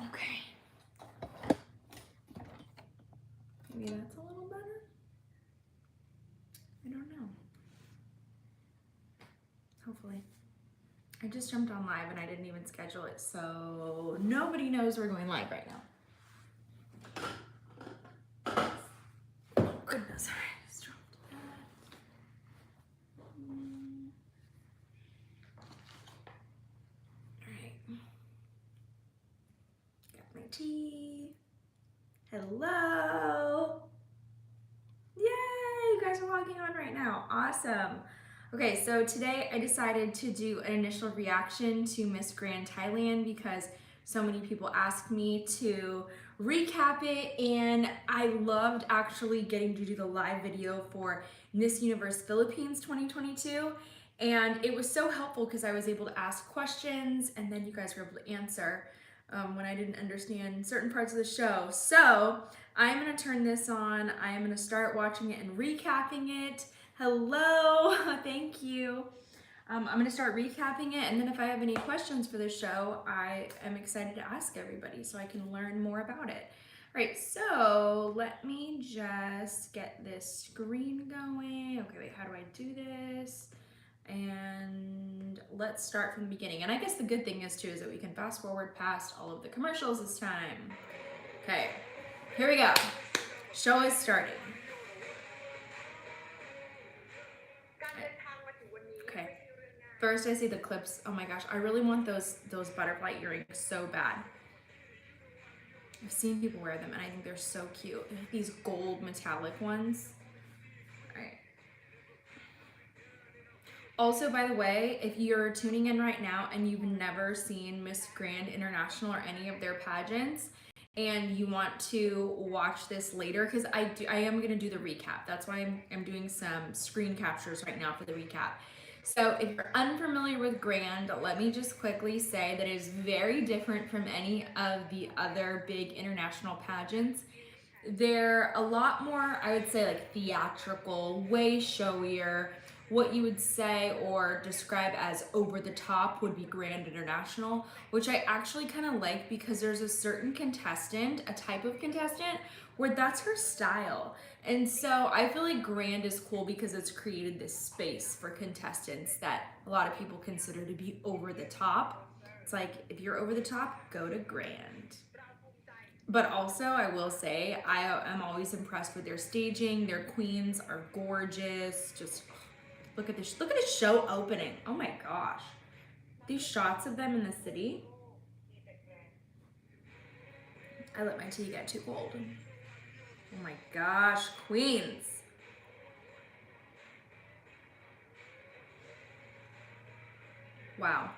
Okay. Maybe that's a little better. I don't know. Hopefully. I just jumped on live and I didn't even schedule it, so nobody knows we're going live right now. Oh goodness, I just dropped that. Alright. Got my tea. Hello. Yay, you guys are logging on right now. Awesome. Okay, so today I decided to do an initial reaction to Miss Grand Thailand because so many people asked me to recap it, and I loved actually getting to do the live video for Miss Universe Philippines 2022, and it was so helpful because I was able to ask questions and then you guys were able to answer when I didn't understand certain parts of the show. So I'm gonna turn this on, I'm gonna start watching it and recapping it. Hello, thank you. I'm gonna start recapping it, and then if I have any questions for the show, I am excited to ask everybody so I can learn more about it. All right, so let me just get this screen going. Okay, wait, how do I do this? And let's start from the beginning. And I guess the good thing is too is that we can fast forward past all of the commercials this time. Okay, here we go. Show is starting. Okay, first I see the clips. Oh my gosh, I really want those butterfly earrings so bad. I've seen people wear them and I think they're so cute. These gold metallic ones. All right. Also, by the way, if you're tuning in right now and you've never seen Miss Grand International or any of their pageants, and you want to watch this later, because I am going to do the recap. That's why I'm doing some screen captures right now for the recap. So if you're unfamiliar with Grand, let me just quickly say that it is very different from any of the other big international pageants. They're a lot more, I would say, like theatrical, way showier. What you would say or describe as over the top would be Grand International, which I actually kind of like because there's a certain contestant, a type of contestant, where that's her style. And so I feel like Grand is cool because it's created this space for contestants that a lot of people consider to be over the top. It's like, if you're over the top, go to Grand. But also, I will say, I am always impressed with their staging. Their queens are gorgeous. Just look at this. Look at the show opening. Oh my gosh. These shots of them in the city. I let my tea get too cold. Oh my gosh, queens. Wow.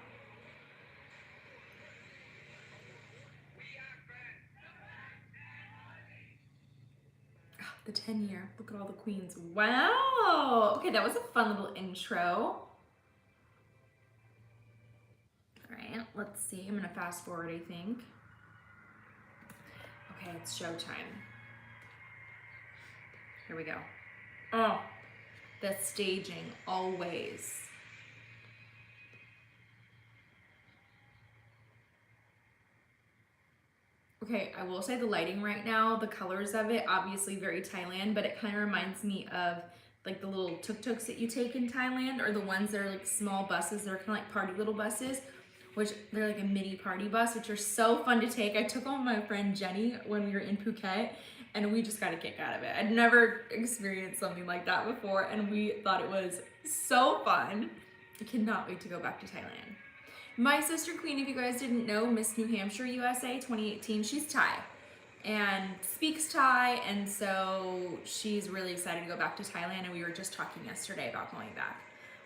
The 10-year. Look at all the queens. Wow. Okay, that was a fun little intro. All right, let's see. I'm gonna fast forward, I think. Okay, it's showtime. Here we go. Oh, the staging, always. Okay, I will say the lighting right now, the colors of it, obviously very Thailand, but it kind of reminds me of like the little tuk-tuks that you take in Thailand, or the ones that are like small buses that are kind of like party little buses, which they're like a mini party bus, which are so fun to take. I took on my friend Jenny when we were in Phuket, and we just got a kick out of it. I'd never experienced something like that before, and we thought it was so fun. I cannot wait to go back to Thailand. My sister queen, if you guys didn't know, Miss New Hampshire USA 2018, she's Thai and speaks Thai, and so she's really excited to go back to Thailand, and we were just talking yesterday about going back.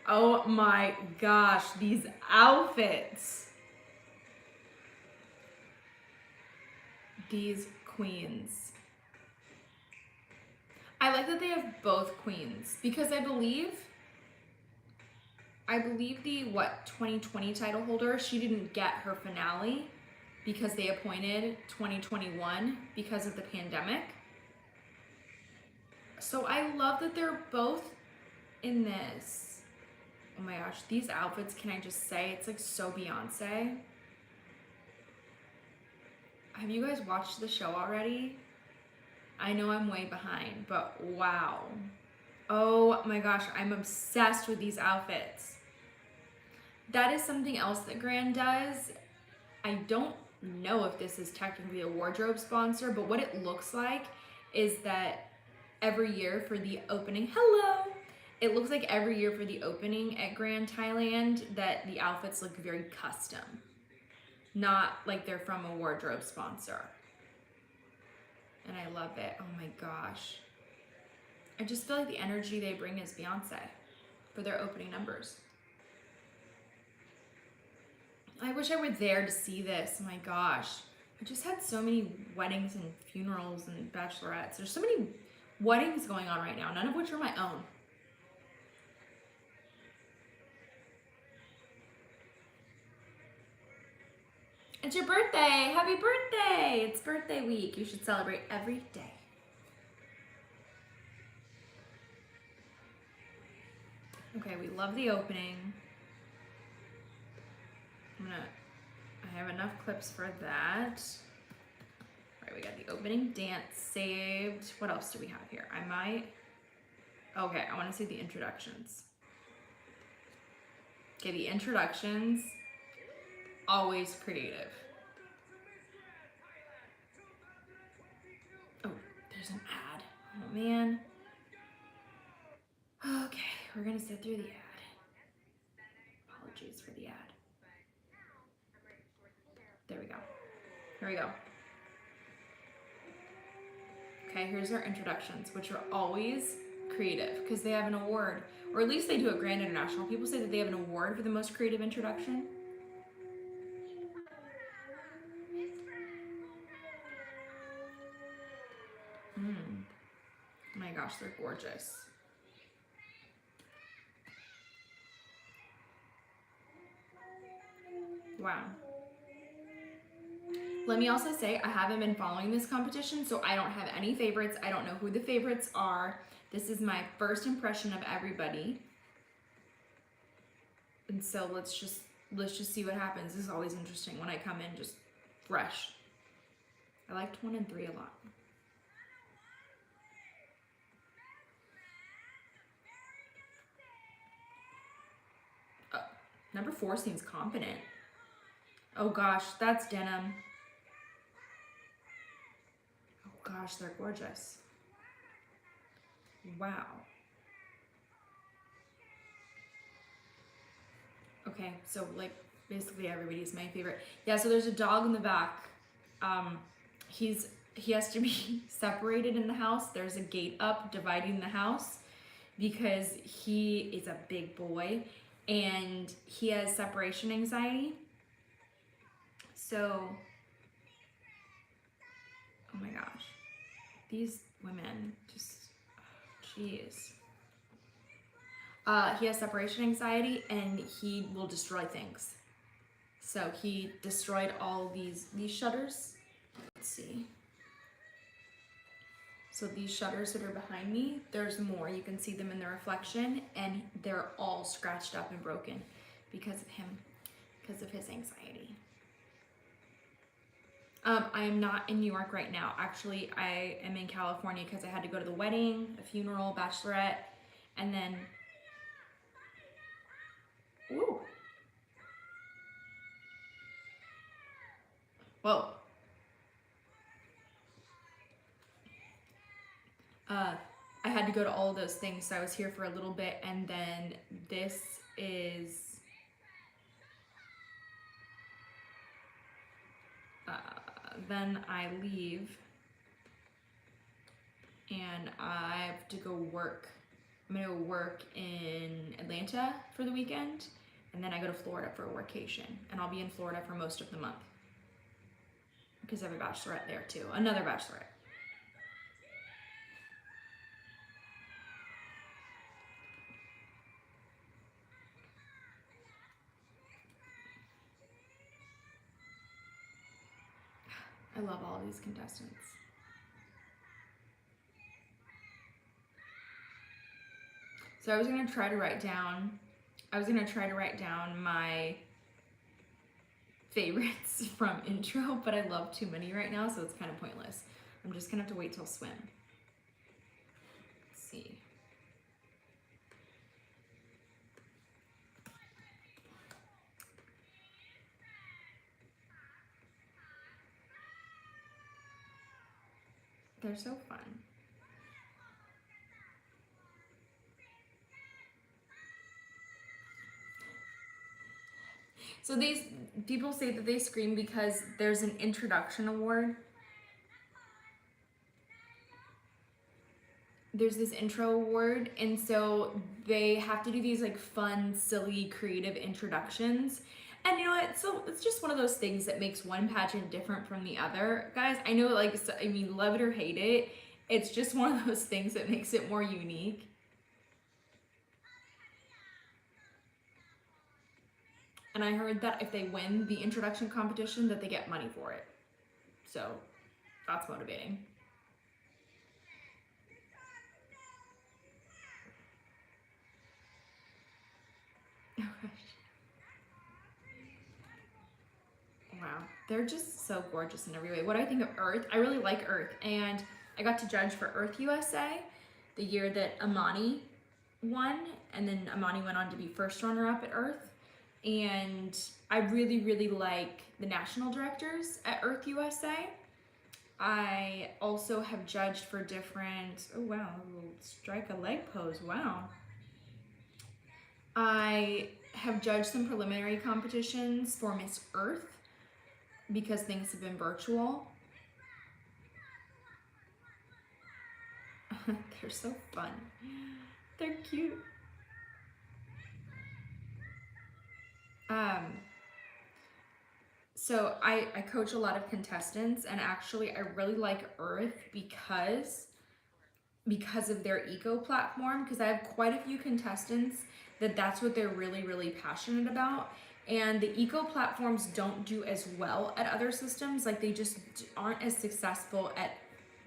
Oh my gosh, these outfits. These queens. I like that they have both queens because I believe the 2020 title holder, she didn't get her finale because they appointed 2021 because of the pandemic. So I love that they're both in this. Oh my gosh, these outfits, can I just say, it's like so Beyonce. have you guys watched the show already? I know I'm way behind, but wow. Oh my gosh, I'm obsessed with these outfits. That is something else that Grand does. I don't know if this is technically a wardrobe sponsor, but what it looks like is that every year for the opening, it looks like every year for the opening at Grand Thailand that the outfits look very custom, not like they're from a wardrobe sponsor. And I love it. Oh my gosh. I just feel like the energy they bring is Beyonce for their opening numbers. I wish I were there to see this. Oh my gosh. I just had so many weddings and funerals and bachelorettes. There's so many weddings going on right now, none of which are my own. It's your birthday. Happy birthday. It's birthday week. You should celebrate every day. Okay, we love the opening. I have enough clips for that. All right, we got the opening dance saved. What else do we have here? Okay, I want to see the introductions. Okay, the introductions, always creative. Oh, there's an ad. Oh man. Okay, we're gonna sit through the ad. Apologies for the ad. There we go. Here we go. Okay, here's our introductions, which are always creative because they have an award, or at least they do at Grand International. People say that they have an award for the most creative introduction. Oh my gosh, they're gorgeous. Wow. Let me also say, I haven't been following this competition, so I don't have any favorites. I don't know who the favorites are. This is my first impression of everybody. And so let's just see what happens. This is always interesting when I come in just fresh. I liked 1 and 3 a lot. Number 4 seems confident. Oh gosh, that's denim. Oh gosh, they're gorgeous. Wow. Okay, so like basically everybody's my favorite. Yeah, so there's a dog in the back. He has to be separated in the house. There's a gate up dividing the house because he is a big boy and he has separation anxiety. So, oh my gosh, these women just, jeez. He has separation anxiety and he will destroy things. So he destroyed all these shutters. Let's see. So these shutters that are behind me, there's more. You can see them in the reflection and they're all scratched up and broken because of him, because of his anxiety. I am not in New York right now. Actually, I am in California because I had to go to the wedding, a funeral, bachelorette, and then, ooh. Whoa. I had to go to all of those things, so I was here for a little bit, and then this is, then I leave, and I have to go work. I'm gonna go work in Atlanta for the weekend, and then I go to Florida for a workation, and I'll be in Florida for most of the month because I have a bachelorette there too, another bachelorette. I love all these contestants. So I was gonna try to write down my favorites from intro, but I love too many right now, so it's kind of pointless. I'm just gonna have to wait till swim. Let's see. They're so fun. So these people say that they scream because there's an introduction award. There's this intro award, and so they have to do these like fun, silly, creative introductions. And you know what? So it's just one of those things that makes one pageant different from the other. Guys, I know, like, I mean, love it or hate it, it's just one of those things that makes it more unique. And I heard that if they win the introduction competition, that they get money for it. So that's motivating. Oh gosh. Wow, they're just so gorgeous in every way. What do I think of Earth? I really like Earth, and I got to judge for Earth USA the year that Amani won, and then Amani went on to be first runner-up at Earth. And I really, really like the national directors at Earth USA. I also have judged for different, oh wow, strike a leg pose, wow. I have judged some preliminary competitions for Miss Earth because things have been virtual. They're so fun. They're cute. So I coach a lot of contestants, and actually I really like Earth because of their eco platform, because I have quite a few contestants that's what they're really, really passionate about. And the eco platforms don't do as well at other systems. Like, they just aren't as successful at,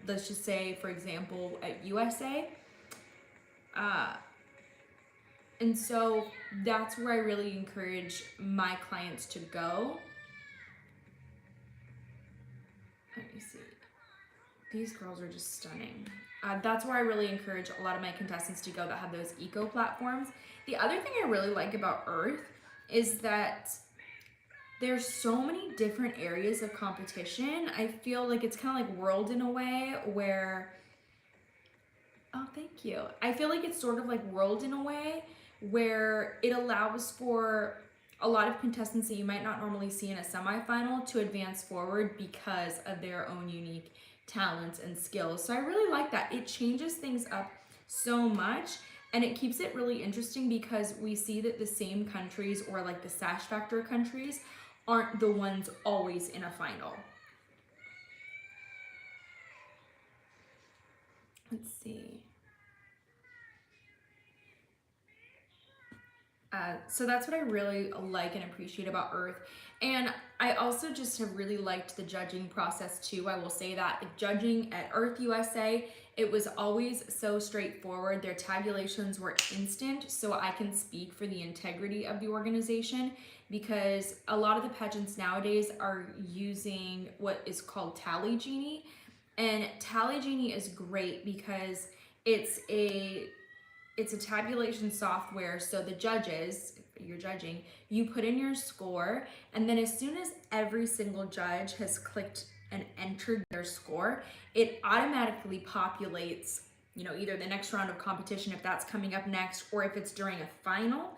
let's just say, for example, at USA. And so that's where I really encourage my clients to go. Let me see. These girls are just stunning. That's where I really encourage a lot of my contestants to go that have those eco platforms. The other thing I really like about Earth is that there's so many different areas of competition. I feel like it's kind of like World in a way where, oh, thank you. I feel like it's sort of like World in a way where it allows for a lot of contestants that you might not normally see in a semifinal to advance forward because of their own unique talents and skills. So I really like that. It changes things up so much, and it keeps it really interesting because we see that the same countries, or like the Sash Factor countries, aren't the ones always in a final. Let's see. So that's what I really like and appreciate about Earth. And I also just have really liked the judging process too. I will say that the judging at Earth USA, it was always so straightforward. Their tabulations were instant, so I can speak for the integrity of the organization, because a lot of the pageants nowadays are using what is called Tally Genie. And Tally Genie is great because it's a tabulation software. So the judges, you're judging, you put in your score, and then as soon as every single judge has clicked and entered their score, it automatically populates, you know, either the next round of competition, if that's coming up next, or if it's during a final,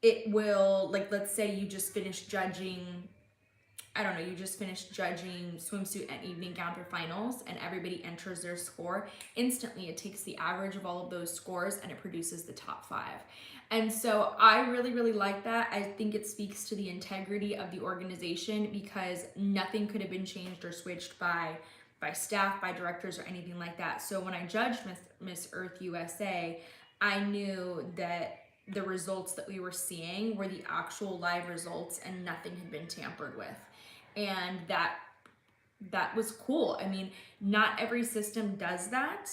it will, like, let's say you just finished judging, I don't know, you just finished judging swimsuit and evening gown for finals, and everybody enters their score. Instantly, it takes the average of all of those scores and it produces the top 5. And so I really, really like that. I think it speaks to the integrity of the organization, because nothing could have been changed or switched by staff, by directors, or anything like that. So when I judged Miss Earth USA, I knew that the results that we were seeing were the actual live results and nothing had been tampered with. And that was cool. I mean, not every system does that.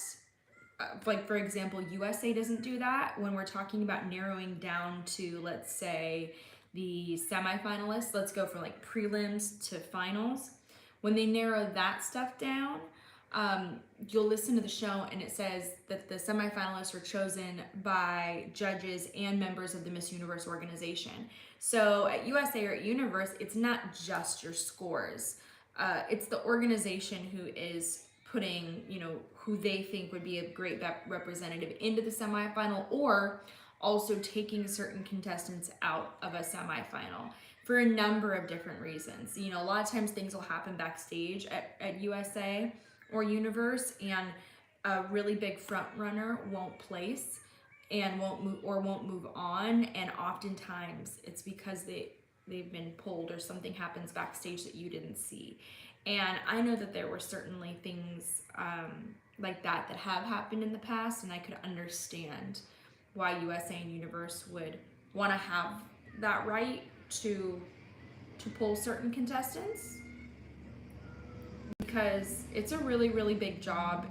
Like, for example, USA doesn't do that when we're talking about narrowing down to, let's say, the semifinalists. Let's go from like prelims to finals. When they narrow that stuff down, you'll listen to the show and it says that the semifinalists are chosen by judges and members of the Miss Universe organization. So at USA or at Universe, it's not just your scores. It's the organization who is putting, you know, who they think would be a great representative into the semifinal, or also taking certain contestants out of a semifinal for a number of different reasons. You know, a lot of times things will happen backstage at USA or Universe, and a really big front runner won't place and won't move on, and oftentimes it's because they've been pulled or something happens backstage that you didn't see. And I know that there were certainly things like that have happened in the past, and I could understand why USA and Universe would want to have that right to pull certain contestants, because it's a really, really big job.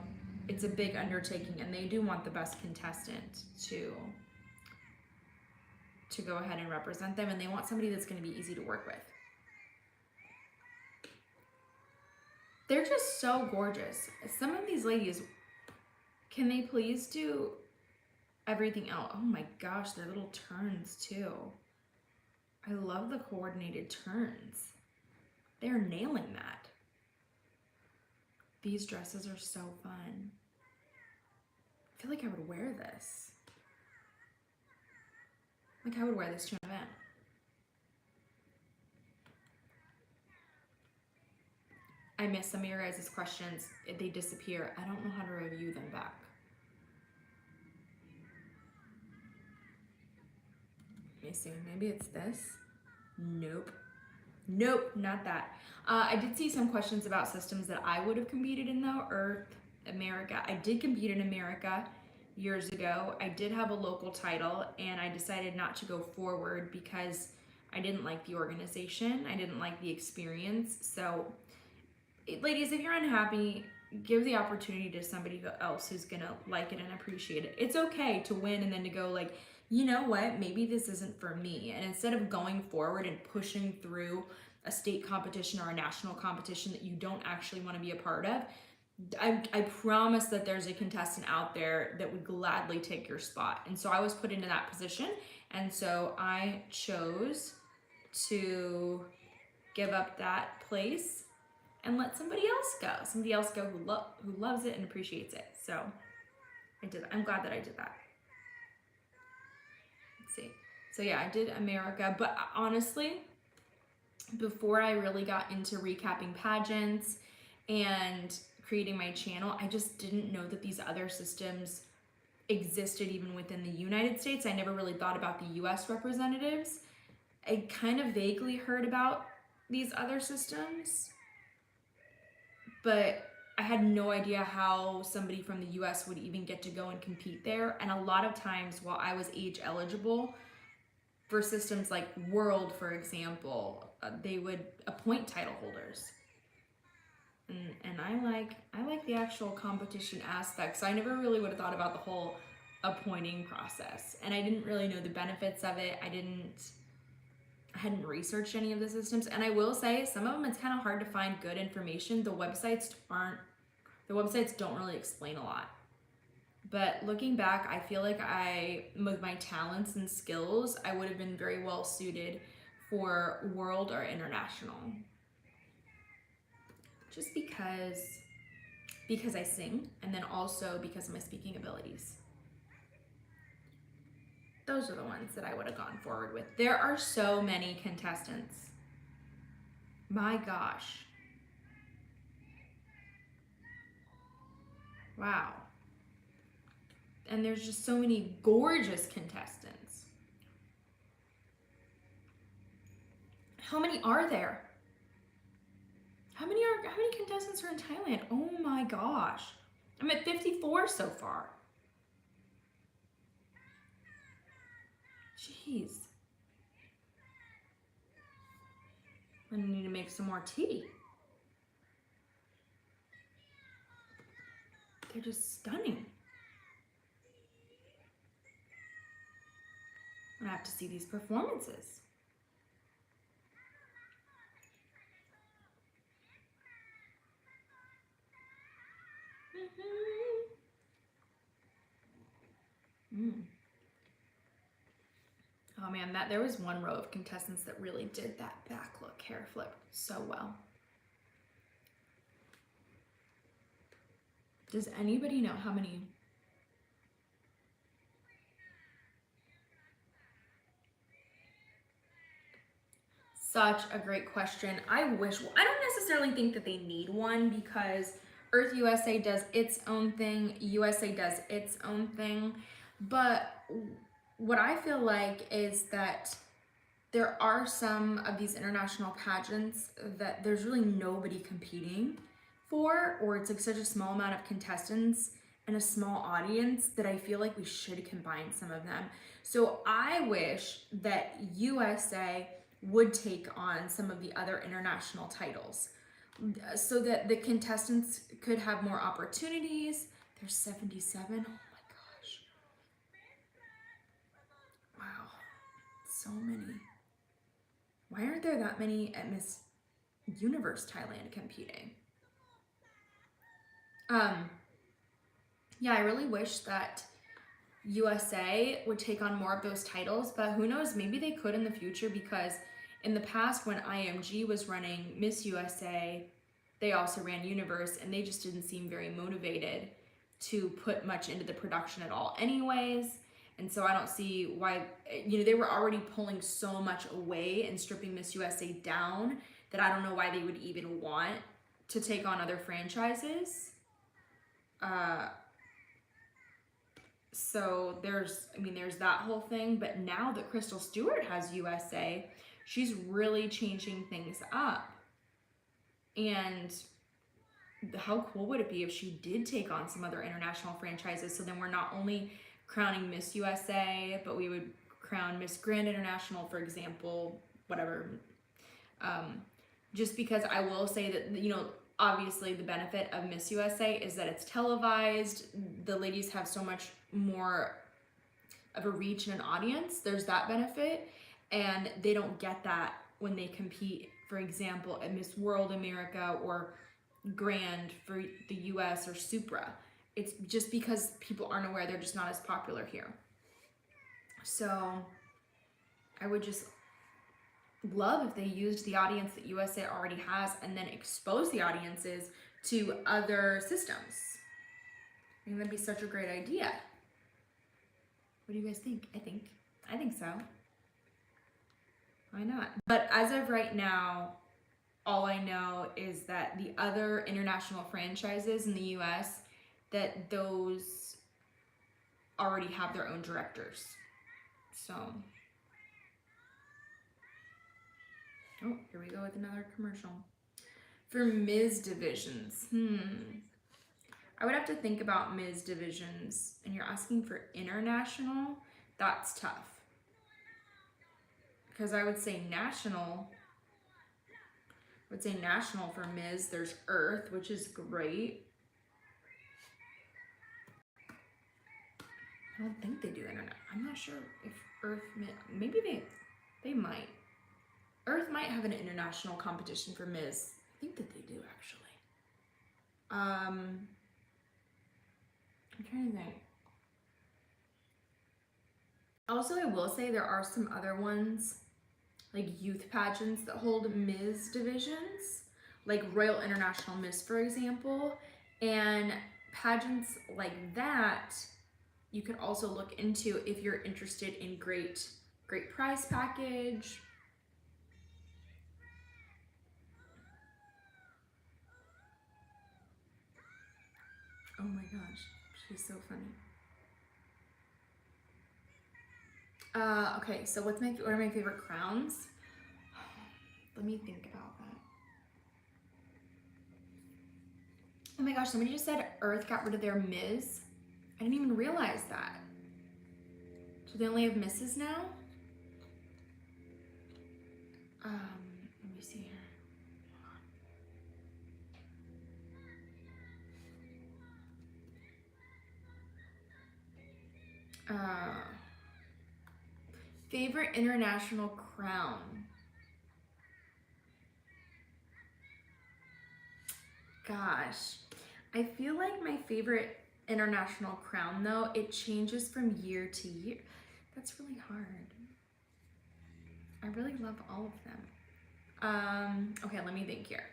It's a big undertaking, and they do want the best contestant to go ahead and represent them, and they want somebody that's going to be easy to work with. They're just so gorgeous. Some of these ladies, can they please do everything else? Oh my gosh, their little turns too. I love the coordinated turns. They're nailing that. These dresses are so fun. I feel like I would wear this. Like I would wear this to an event. I miss some of your guys' questions. They disappear. I don't know how to review them back. Let me see. Maybe it's this. Nope. Nope, not that. I did see some questions about systems that I would have competed in though, or America. I did compete in America years ago. I did have a local title, and I decided not to go forward because I didn't like the organization. I didn't like the experience. So ladies, if you're unhappy, give the opportunity to somebody else who's gonna like it and appreciate it. It's okay to win and then to go like, you know what, maybe this isn't for me. And instead of going forward and pushing through a state competition or a national competition that you don't actually want to be a part of, I promise that there's a contestant out there that would gladly take your spot. And so I was put into that position, and so I chose to give up that place and let somebody else go who loves it and appreciates it. So I did. I'm glad that I did that. Let's see. So yeah, I did America, but honestly, before I really got into recapping pageants and creating my channel, I just didn't know that these other systems existed even within the United States. I never really thought about the US representatives. I kind of vaguely heard about these other systems, but I had no idea how somebody from the US would even get to go and compete there. And a lot of times while I was age eligible for systems like World, for example, they would appoint title holders. And I like the actual competition aspect. So I never really would have thought about the whole appointing process. And I didn't really know the benefits of it. I hadn't researched any of the systems. And I will say some of them it's kind of hard to find good information. The websites don't really explain a lot. But looking back, I feel like with my talents and skills, I would have been very well suited for World or International. Just because I sing, and then also because of my speaking abilities. Those are the ones that I would have gone forward with. There are so many contestants. My gosh. Wow. And there's just so many gorgeous contestants. How many are there? How many contestants are in Thailand? Oh my gosh. I'm at 54 so far. Jeez. I need to make some more tea. They're just stunning. I have to see these performances. Oh man, there was one row of contestants that really did that back look hair flip so well. Does anybody know how many? Such a great question. I don't necessarily think that they need one because Earth USA does its own thing, USA does its own thing. But what I feel like is that there are some of these international pageants that there's really nobody competing for, or it's like such a small amount of contestants and a small audience that I feel like we should combine some of them. So I wish that USA would take on some of the other international titles so that the contestants could have more opportunities. There's 77. Oh my gosh. Wow. So many. Why aren't there that many at Miss Universe Thailand competing? Yeah, I really wish that USA would take on more of those titles, but who knows, maybe they could in the future, because in the past when IMG was running Miss USA, they also ran Universe and they just didn't seem very motivated to put much into the production at all anyways. And so I don't see why, they were already pulling so much away and stripping Miss USA down that I don't know why they would even want to take on other franchises. So there's that whole thing. But now that Crystal Stewart has USA, she's really changing things up. And how cool would it be if she did take on some other international franchises? So then we're not only crowning Miss USA, but we would crown Miss Grand International, for example, whatever. Just because I will say that, obviously the benefit of Miss USA is that it's televised. The ladies have so much more of a reach and an audience. There's that benefit. And they don't get that when they compete, for example, at Miss World America or Grand for the US or Supra. It's just because people aren't aware, they're just not as popular here. So I would just love if they used the audience that USA already has and then expose the audiences to other systems. I think that'd be such a great idea. What do you guys think? I think so. Why not? But as of right now, all I know is that the other international franchises in the US, that those already have their own directors. So, oh, here we go with another commercial. For Ms. divisions, I would have to think about Ms. divisions, and you're asking for international, that's tough. Because I would say national for Ms. There's Earth, which is great. I don't think they do internet. I'm not sure if Earth, maybe they might. Earth might have an international competition for Ms. I think that they do, actually. I'm trying to think. Also, I will say there are some other ones, like youth pageants that hold Ms. divisions, like Royal International Miss, for example, and pageants like that you could also look into if you're interested in great prize package. Oh my gosh, she's so funny. Okay, so what are my favorite crowns? Let me think about that. Oh my gosh, somebody just said Earth got rid of their Ms. I didn't even realize that. So they only have Misses now? Let me see here. Favorite international crown? Gosh, I feel like my favorite international crown, though, it changes from year to year. That's really hard. I really love all of them. Okay, let me think here.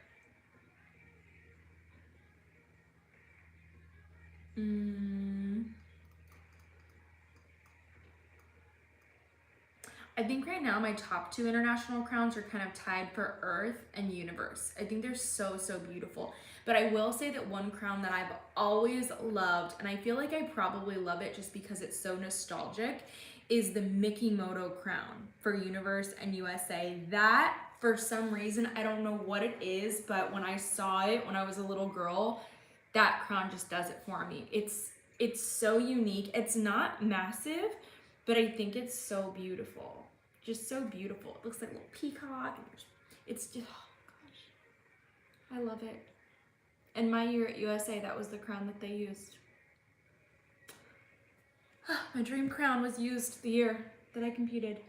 I think right now my top 2 international crowns are kind of tied for Earth and Universe. I think they're so, so beautiful. But I will say that one crown that I've always loved, and I feel like I probably love it just because it's so nostalgic, is the Mikimoto crown for Universe and USA. That, for some reason, I don't know what it is, but when I saw it when I was a little girl, that crown just does it for me. It's so unique. It's not massive, but I think it's so beautiful. Just so beautiful. It looks like a little peacock. It's just, oh gosh, I love it. And my year at USA, that was the crown that they used. My dream crown was used the year that I competed.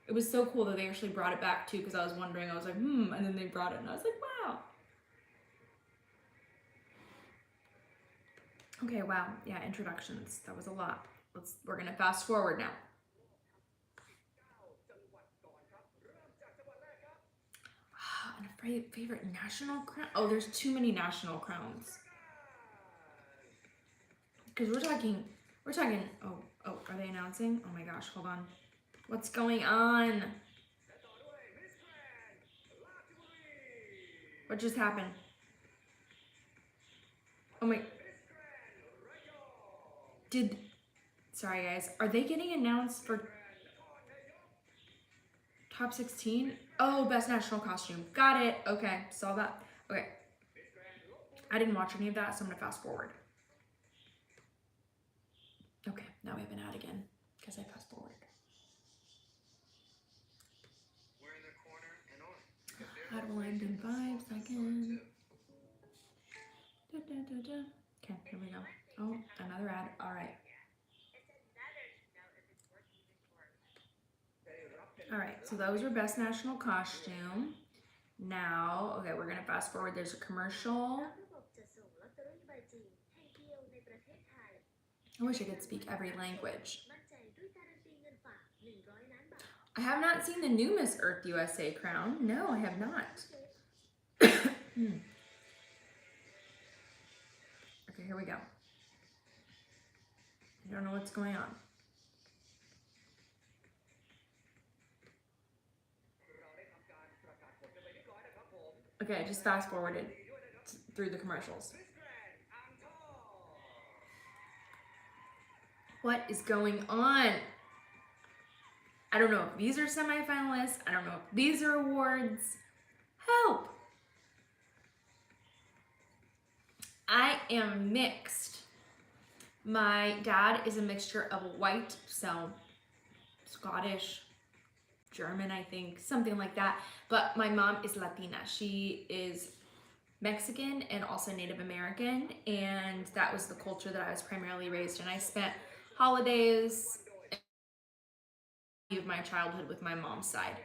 It was so cool that they actually brought it back too, because I was wondering, I was like, and then they brought it and I was like, wow. Okay, wow, yeah, introductions, that was a lot. We're gonna fast forward now. And a favorite national crown? Oh, there's too many national crowns. Because we're talking, oh, are they announcing? Oh my gosh, hold on. What's going on? What just happened? Oh my, sorry guys, are they getting announced for top 16? Oh, best national costume. Got it. Okay, saw that. Okay. I didn't watch any of that, so I'm gonna fast forward. Okay, now we have an ad again, because I fast forward. Ad will end in 5 seconds. Okay, here we go. Oh, another ad. All right. All right, so those were best national costume. Now, okay, we're gonna fast forward. There's a commercial. I wish I could speak every language. I have not seen the new Miss Earth USA crown. No, I have not. Okay, here we go. I don't know what's going on. Okay, I just fast forwarded through the commercials. What is going on? I don't know if these are semifinalists. I don't know if these are awards. Help! I am mixed. My dad is a mixture of white, so Scottish, German, I think, something like that. But my mom is Latina. She is Mexican and also Native American, and that was the culture that I was primarily raised in. I spent holidays of my childhood with my mom's side,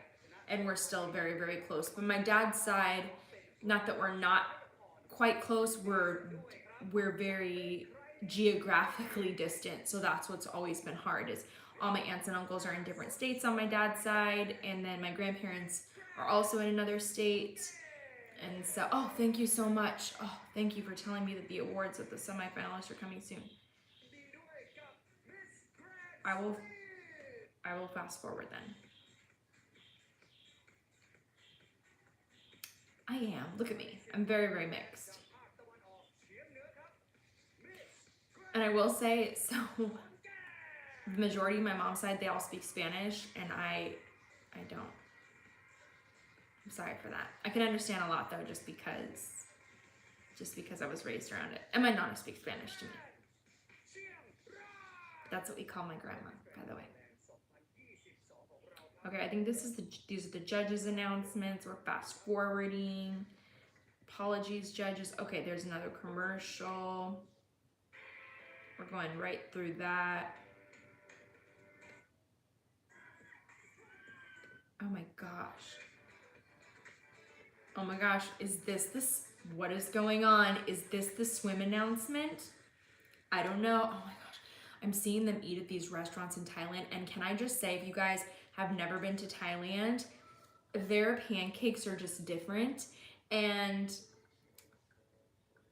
and we're still very, very close. But my dad's side, not that we're not quite close, we're very geographically distant, so that's what's always been hard, is all my aunts and uncles are in different states on my dad's side, and then my grandparents are also in another state. And so, oh, thank you so much. Oh, thank you for telling me that the awards of the semifinalists are coming soon. I will fast forward then. I am. Look at me. I'm very, very mixed. And I will say, so the majority of my mom's side, they all speak Spanish, and I don't. I'm sorry for that. I can understand a lot though, just because I was raised around it. And my nana speaks Spanish to me. That's what we call my grandma, by the way. Okay, I think these are the judges' announcements. We're fast forwarding. Apologies, judges. Okay, there's another commercial. We're going right through that. Oh my gosh. Oh my gosh, is this, what is going on? Is this the swim announcement? I don't know. Oh my gosh. I'm seeing them eat at these restaurants in Thailand, and can I just say, if you guys have never been to Thailand, their pancakes are just different. And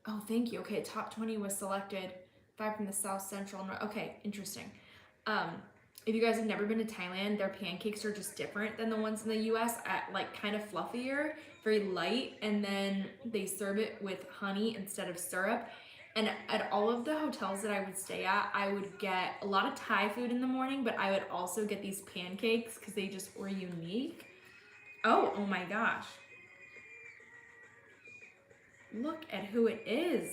oh, thank you. Okay, top 20 was selected. 5 from the South Central. Okay, interesting. If you guys have never been to Thailand, their pancakes are just different than the ones in the US, like kind of fluffier, very light, and then they serve it with honey instead of syrup. And at all of the hotels that I would stay at, I would get a lot of Thai food in the morning, but I would also get these pancakes because they just were unique. Oh my gosh. Look at who it is.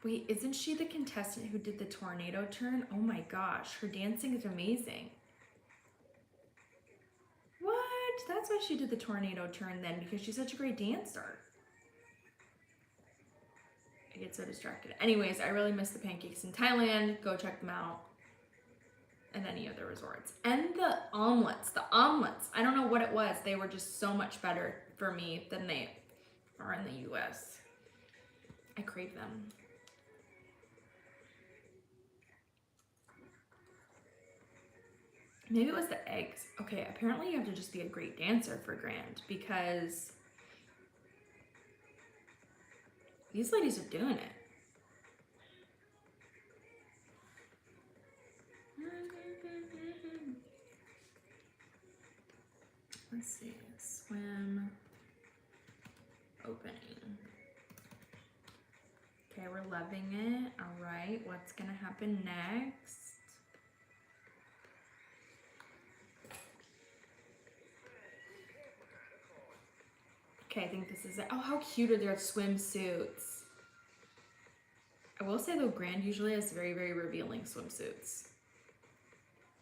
Wait, isn't she the contestant who did the tornado turn? Oh my gosh, her dancing is amazing. What? That's why she did the tornado turn then, because she's such a great dancer. I get so distracted. Anyways, I really miss the pancakes in Thailand. Go check them out. And any of the resorts. And the omelets. The omelets. I don't know what it was. They were just so much better for me than they are in the US. I crave them. Maybe it was the eggs. Okay, apparently you have to just be a great dancer for Grand, because these ladies are doing it. Let's see, swim, opening. Okay, we're loving it. All right, what's gonna happen next? Okay, I think this is it. Oh, how cute are their swimsuits? I will say though, Grand usually has very, very revealing swimsuits.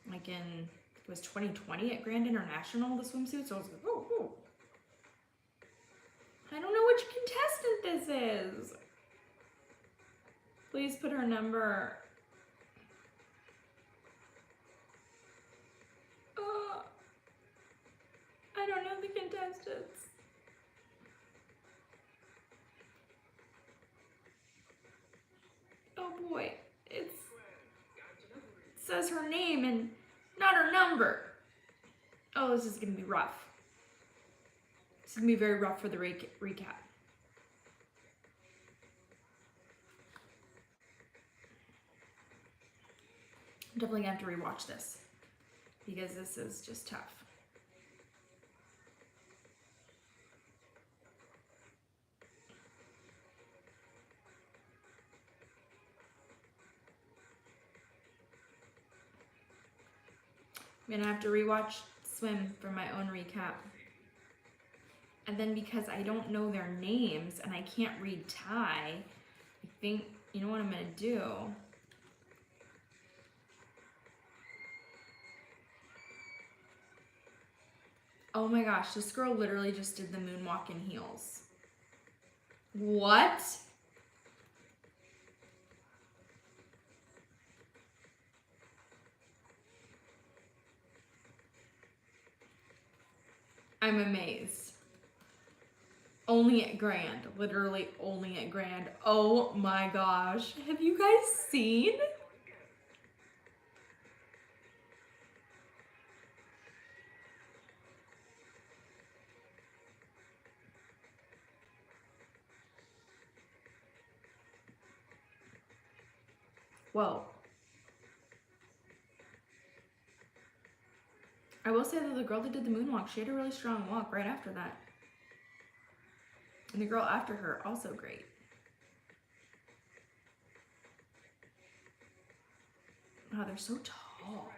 Like in, it was 2020 at Grand International, the swimsuits. So I was like, oh. I don't know which contestant this is. Please put her number. Oh, I don't know the contestants. Oh boy, it says her name and not her number. Oh, this is gonna be rough. This is gonna be very rough for the recap. I'm definitely gonna have to rewatch this because this is just tough. I'm gonna have to rewatch Swim for my own recap. And then because I don't know their names and I can't read Thai, I think, you know what I'm gonna do? Oh my gosh, this girl literally just did the moonwalk in heels. What? I'm amazed. Only at Grand, literally only at Grand. Oh my gosh. Have you guys seen? Whoa. I will say that the girl that did the moonwalk, she had a really strong walk right after that. And the girl after her, also great. Wow, they're so tall.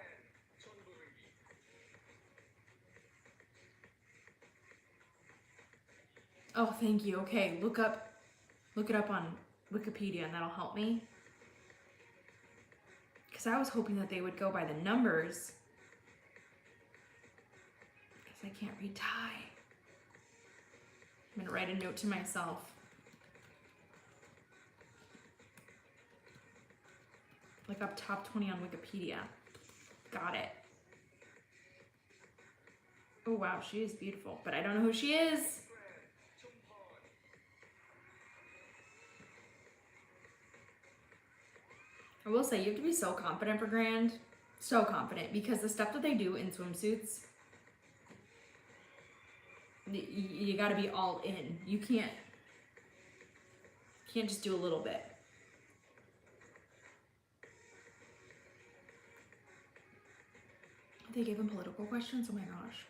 Oh, thank you. Okay, look it up on Wikipedia and that'll help me. Because I was hoping that they would go by the numbers. Because I can't read Thai. I'm gonna write a note to myself. Look up top 20 on Wikipedia. Got it. Oh wow, she is beautiful, but I don't know who she is. I will say, you have to be so confident for Grand. So confident because the stuff that they do in swimsuits, you got to be all in. You can't just do a little bit. They gave him political questions. Oh my gosh.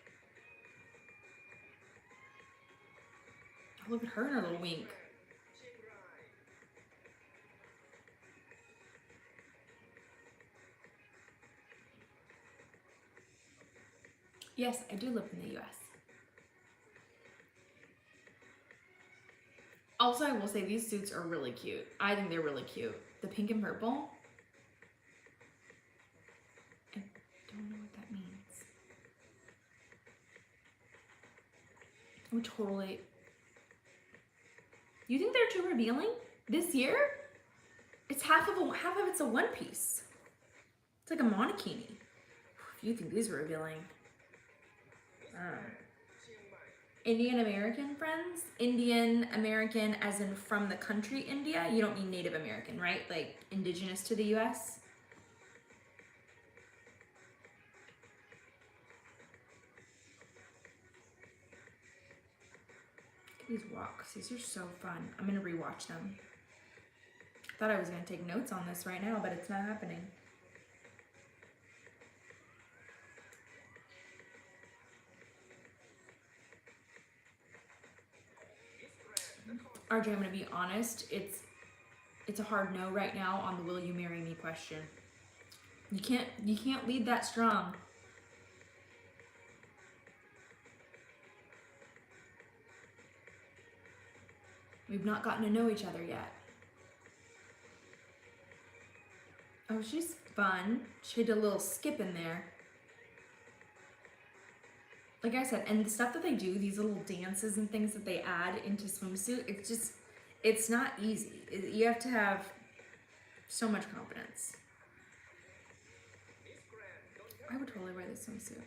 Look at her and her little wink. Yes, I do live in the US. Also, I will say these suits are really cute. I think they're really cute. The pink and purple. I don't know what that means. Oh, totally. You think they're too revealing? This year? It's half of it's a one piece. It's like a monokini. If you think these are revealing. Indian American friends? Indian American as in from the country India? You don't mean Native American, right? Like indigenous to the US? These walks, these are so fun. I'm gonna rewatch them. Thought I was gonna take notes on this right now, but it's not happening. RJ, I'm gonna be honest, it's a hard no right now on the will you marry me question. You can't lead that strong. We've not gotten to know each other yet. Oh, she's fun. She did a little skip in there. Like I said, and the stuff that they do, these little dances and things that they add into swimsuit, it's not easy. You have to have so much confidence. I would totally wear this swimsuit.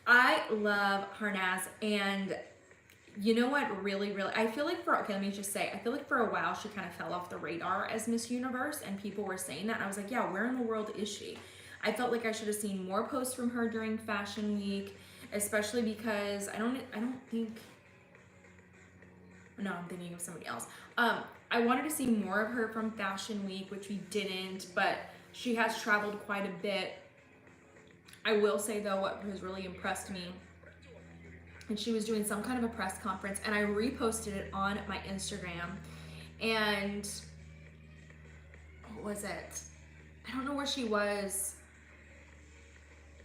I love Harnaz, and you know what really, I feel like okay, let me just say, I feel like for a while she kind of fell off the radar as Miss Universe, and people were saying that, and I was like, yeah, where in the world is she? I felt like I should have seen more posts from her during Fashion Week, especially because I don't think, no, I'm thinking of somebody else. I wanted to see more of her from Fashion Week, which we didn't, but she has traveled quite a bit. I will say though, what has really impressed me, and she was doing some kind of a press conference, and I reposted it on my Instagram, and what was it? I don't know where she was.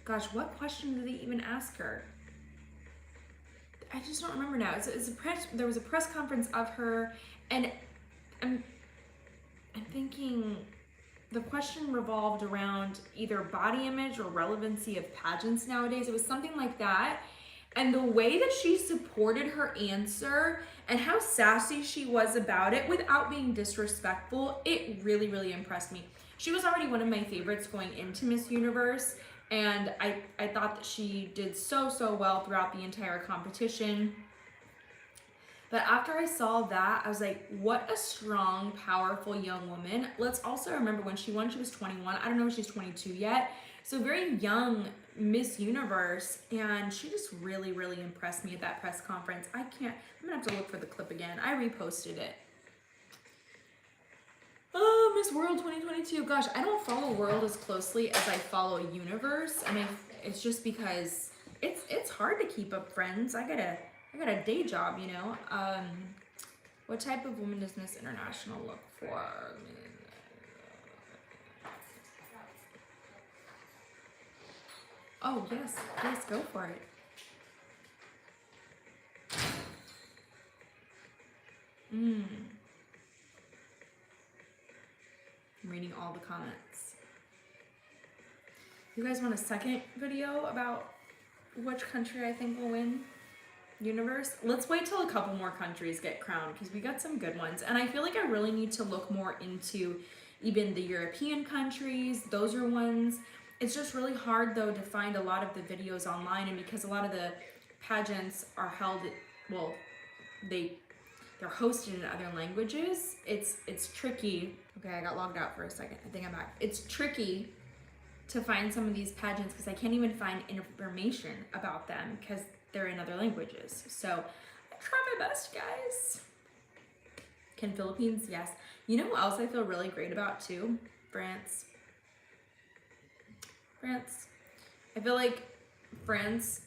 Gosh, what question did they even ask her? I just don't remember now. There was a press conference of her, and I'm thinking the question revolved around either body image or relevancy of pageants nowadays. It was something like that. And the way that she supported her answer and how sassy she was about it without being disrespectful, it really, really impressed me. She was already one of my favorites going into Miss Universe, and I thought that she did so well throughout the entire competition. But after I saw that, I was like, what a strong, powerful young woman. Let's also remember when she won, she was 21. I don't know if she's 22 yet. So very young Miss Universe, and she just really, really impressed me at that press conference. I'm gonna have to look for the clip again. I reposted it. Oh, Miss World 2022. Gosh, I don't follow World as closely as I follow Universe. I mean, it's just because it's hard to keep up, friends. I got a day job, you know. What type of woman does Miss International look for? Oh, yes, go for it. I'm reading all the comments. You guys want a second video about which country I think will win Universe? Let's wait till a couple more countries get crowned, because we got some good ones. And I feel like I really need to look more into even the European countries. Those are ones. It's just really hard though to find a lot of the videos online, and because a lot of the pageants are held, well, they're hosted in other languages, it's tricky. Okay, I got logged out for a second. I think I'm back. It's tricky to find some of these pageants because I can't even find information about them because they're in other languages. So I try my best, guys. Can Philippines? Yes. You know who else I feel really great about too? France. France. I feel like France,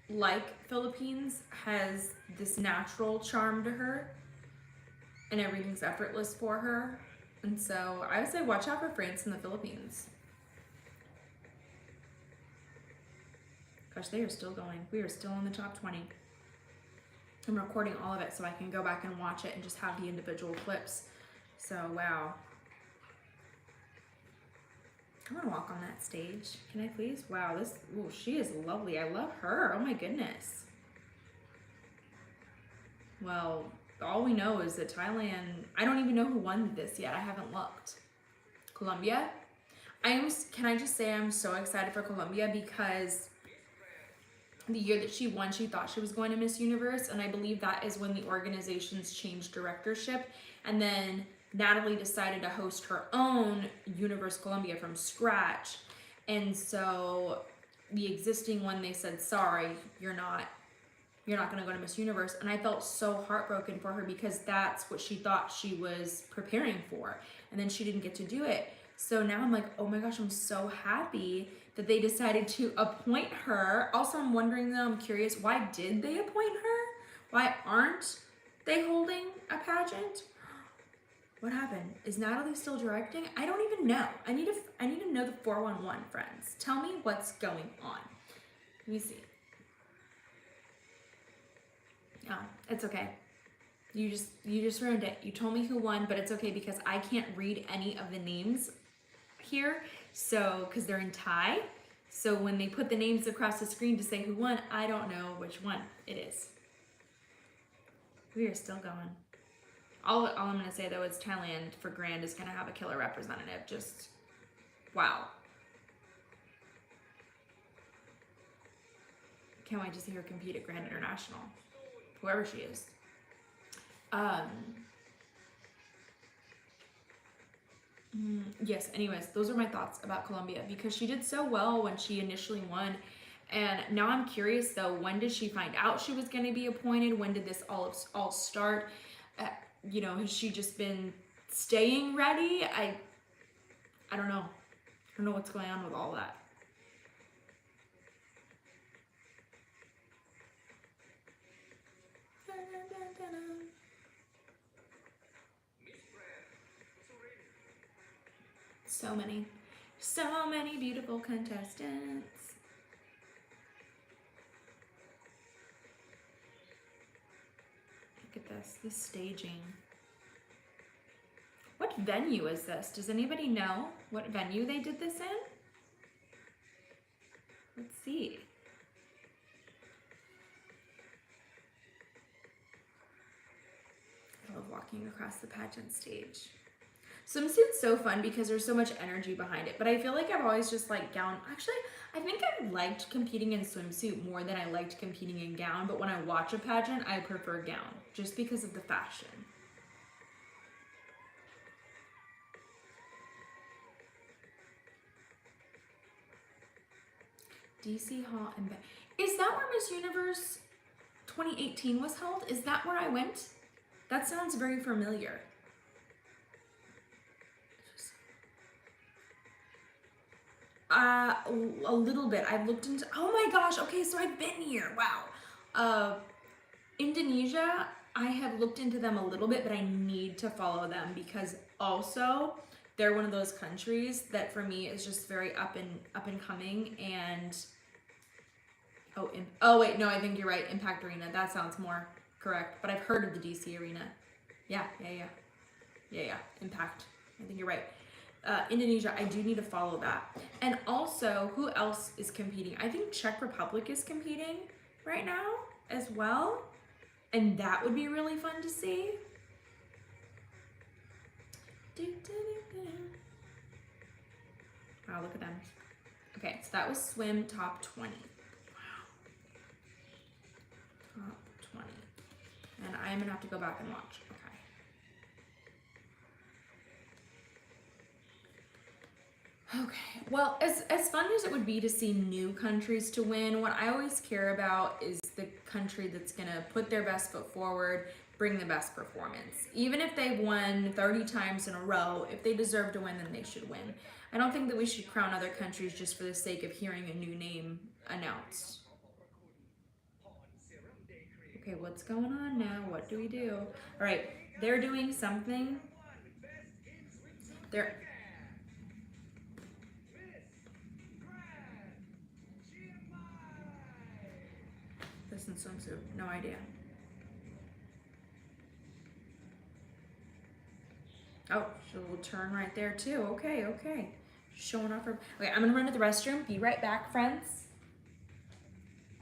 like Philippines, has this natural charm to her and everything's effortless for her. And so I would say watch out for France and the Philippines. Gosh, they are still going. We are still in the top 20. I'm recording all of it so I can go back and watch it and just have the individual clips. So, wow. I want to walk on that stage. Can I please? Wow, she is lovely. I love her. Oh my goodness. Well, all we know is that Thailand, I don't even know who won this yet. I haven't looked. Colombia? Can I just say I'm so excited for Colombia because the year that she won, she thought she was going to Miss Universe, and I believe that is when the organizations changed directorship, and then Natalie decided to host her own Universe Colombia from scratch, and so the existing one, they said, sorry, you're not going to go to Miss Universe, and I felt so heartbroken for her because that's what she thought she was preparing for, and then she didn't get to do it. So now I'm like, oh my gosh, I'm so happy that they decided to appoint her. Also, I'm wondering though, I'm curious, why did they appoint her? Why aren't they holding a pageant? What happened? Is Natalie still directing? I don't even know. I need to know the 411, friends. Tell me what's going on. Let me see. Yeah, it's okay. You just ruined it. You told me who won, but it's okay because I can't read any of the names here. So, because they're in Thai. So when they put the names across the screen to say who won, I don't know which one it is. We are still going. All I'm going to say though is Thailand for Grand is going to have a killer representative. Just, wow. Can't wait to see her compete at Grand International. Whoever she is. Yes, anyways, those are my thoughts about Colombia because she did so well when she initially won. And now I'm curious though, when did she find out she was going to be appointed? When did this all start? You know, has she just been staying ready? I don't know. I don't know what's going on with all that. So many beautiful contestants. Look at this staging. What venue is this? Does anybody know what venue they did this in? Let's see. I love walking across the pageant stage. Swimsuit's so fun because there's so much energy behind it, but I feel like I've always just liked gown. Actually, I think I liked competing in swimsuit more than I liked competing in gown, but when I watch a pageant, I prefer gown just because of the fashion. DC Hall and is that where Miss Universe 2018 was held? Is that where I went? That sounds very familiar. A little bit. I've looked into, oh my gosh, okay, so I've been here, wow. Indonesia, I have looked into them a little bit, but I need to follow them because also they're one of those countries that for me is just very up and coming and, oh wait, no, I think you're right, Impact Arena, that sounds more correct, but I've heard of the DC Arena. Yeah, Impact, I think you're right. Indonesia, I do need to follow that. And also, who else is competing? I think Czech Republic is competing right now as well. And that would be really fun to see. Wow, look at them. Okay, so that was swim top 20. Wow. Top 20. And I'm gonna have to go back and watch. Okay, Well, as fun as it would be to see new countries to win, what I always care about is the country that's gonna put their best foot forward, bring the best performance. Even if they've won 30 times in a row, if they deserve to win, then they should win. I don't think that we should crown other countries just for the sake of hearing a new name announced. Okay, what's going on now? What do we do? All right, they're doing something. They're this in swimsuit, no idea. Oh, she will turn right there too. Okay, okay. Showing off her. Okay, I'm gonna run to the restroom. Be right back, friends.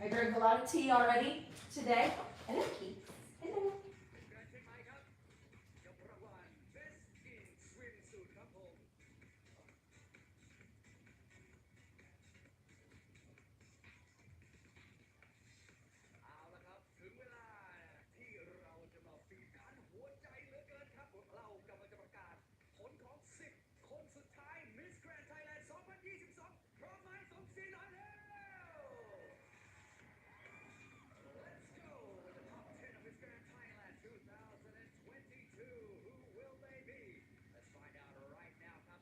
I drank a lot of tea already today. Hello, Keith. Hello. Miss Grand Thailand 2022พร้อมไหมส่งเสียงหน่อยเร็ว Let's go with the top 10 of Miss Grand Thailand 2022 Who will they be Let's find out right now ครับ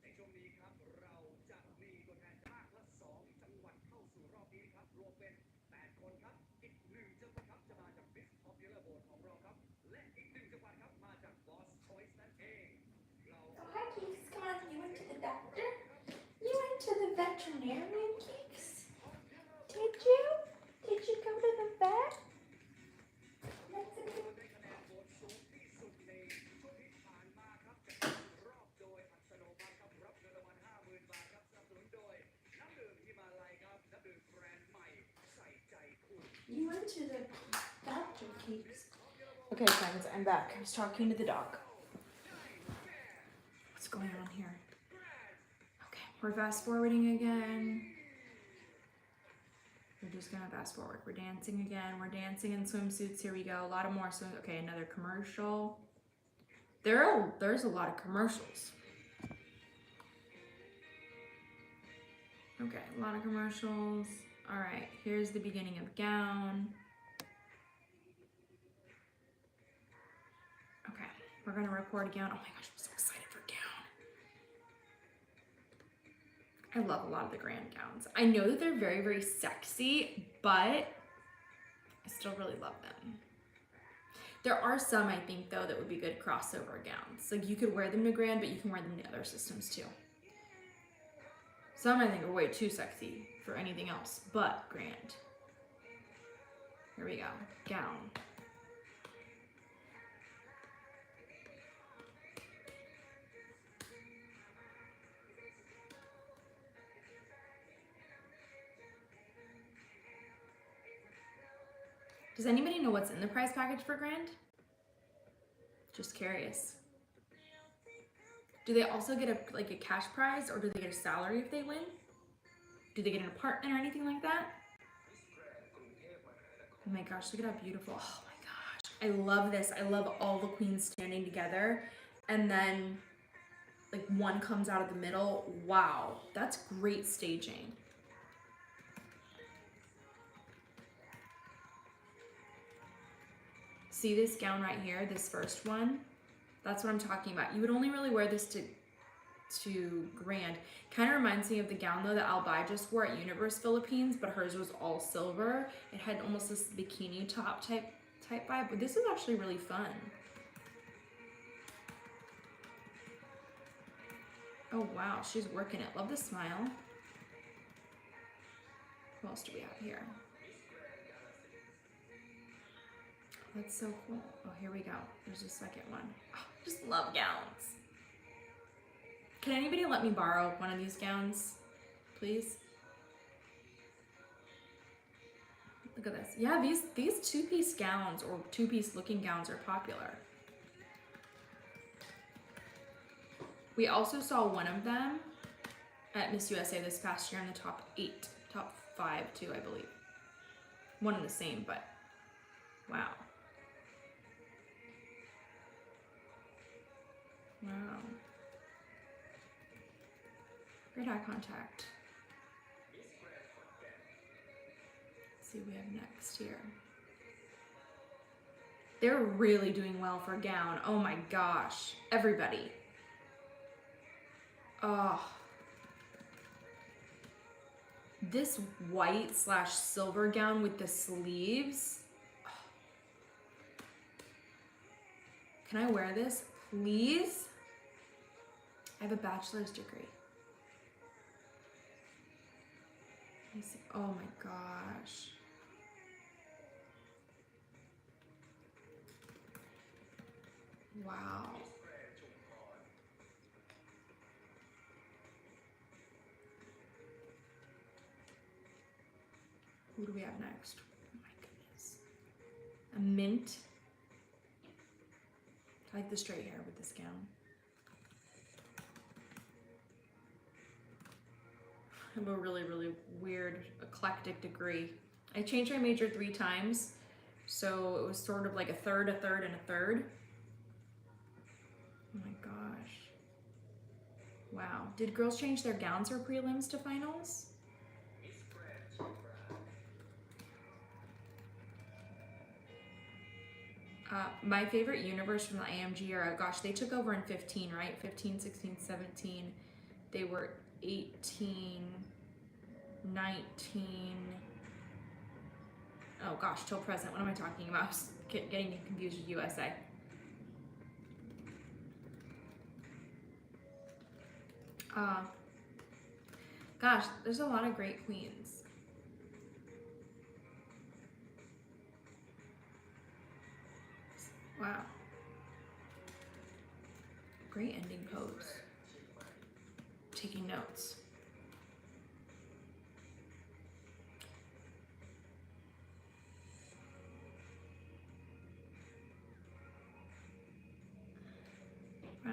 ในช่วงนี้ครับเราจะมีตัวแทนภาคละ2จังหวัดเข้าสู่รอบนี้ครับรวมเป็น8คนครับอีก1จังหวัดครับจะมาจาก Miss Popular Vote ของเราครับและอีก1จังหวัดครับมาจาก Boss Choice นั่นเองเรา Oh, hi, Keeks. Come on. You went to the doctor? You went to the veterinarian, Keeks? Did you? Did you go to the vet? That's a good. ได้คะแนนโหวตสูงที่สุดในช่วงที่ผ่านมาครับจากรอบโดยอัศโนมัติครับรับเงินรางวัล 50,000 บาทครับสนับสนุนโดยน้ำดื่มฮิมาลัยครับน้ำดื่มแบรนด์ใหม่ใส่ใจคุณ You went to the doctor, Keeks. Okay, friends, I'm back. I was talking to the dog. What's going on here? Okay, we're fast forwarding again. We're just gonna fast forward. We're dancing again. We're dancing in swimsuits. Here we go. A lot of more swim. Okay, another commercial. There's a lot of commercials. Okay, a lot of commercials. All right, here's the beginning of gown. Okay, we're gonna record a gown. Oh my gosh, I'm so excited for gown. I love a lot of the grand gowns. I know that they're very, very sexy, but I still really love them. There are some, I think, though, that would be good crossover gowns. Like, you could wear them to grand, but you can wear them to other systems, too. Some, I think, are way too sexy for anything else but grand. Here we go. Gown. Does anybody know what's in the prize package for grand? Just curious. Do they also get a cash prize, or do they get a salary if they win? Do they get an apartment or anything like that? Oh my gosh, look at how beautiful. Oh my gosh. I love this. I love all the queens standing together, and then like one comes out of the middle. Wow, that's great staging. See this gown right here, this first one? That's what I'm talking about. You would only really wear this to grand. Kind of reminds me of the gown though that Albay just wore at Universe Philippines, but hers was all silver. It had almost this bikini top type vibe, but this is actually really fun. Oh wow, she's working it. Love the smile. Who else do we have here? That's so cool. Oh, here we go. There's a second one. Oh, just love gowns. Can anybody let me borrow one of these gowns, please? Look at this. Yeah, these two-piece gowns or two-piece looking gowns are popular. We also saw one of them at Miss USA this past year in the top 5 too, I believe. One and the same, but wow. Wow. Great eye contact. Let's see what we have next here. They're really doing well for gown. Oh my gosh. Everybody. Oh. This white / silver gown with the sleeves. Can I wear this, please? I have a bachelor's degree. Let me see. Oh my gosh. Wow. Who do we have next? Oh my goodness. A mint. I like the straight hair with this gown. I have a really, really weird, eclectic degree. I changed my major 3 times, so it was sort of like a third, a third, and a third. Oh my gosh. Wow. Did girls change their gowns for prelims to finals? My favorite universe from the IMG era, gosh, they took over in 15, right? 15, 16, 17. They were 18, 19. Oh gosh, till present. What am I talking about? I was getting confused with USA. Gosh, there's a lot of great queens. Wow. Great ending pose. Taking notes. Wow.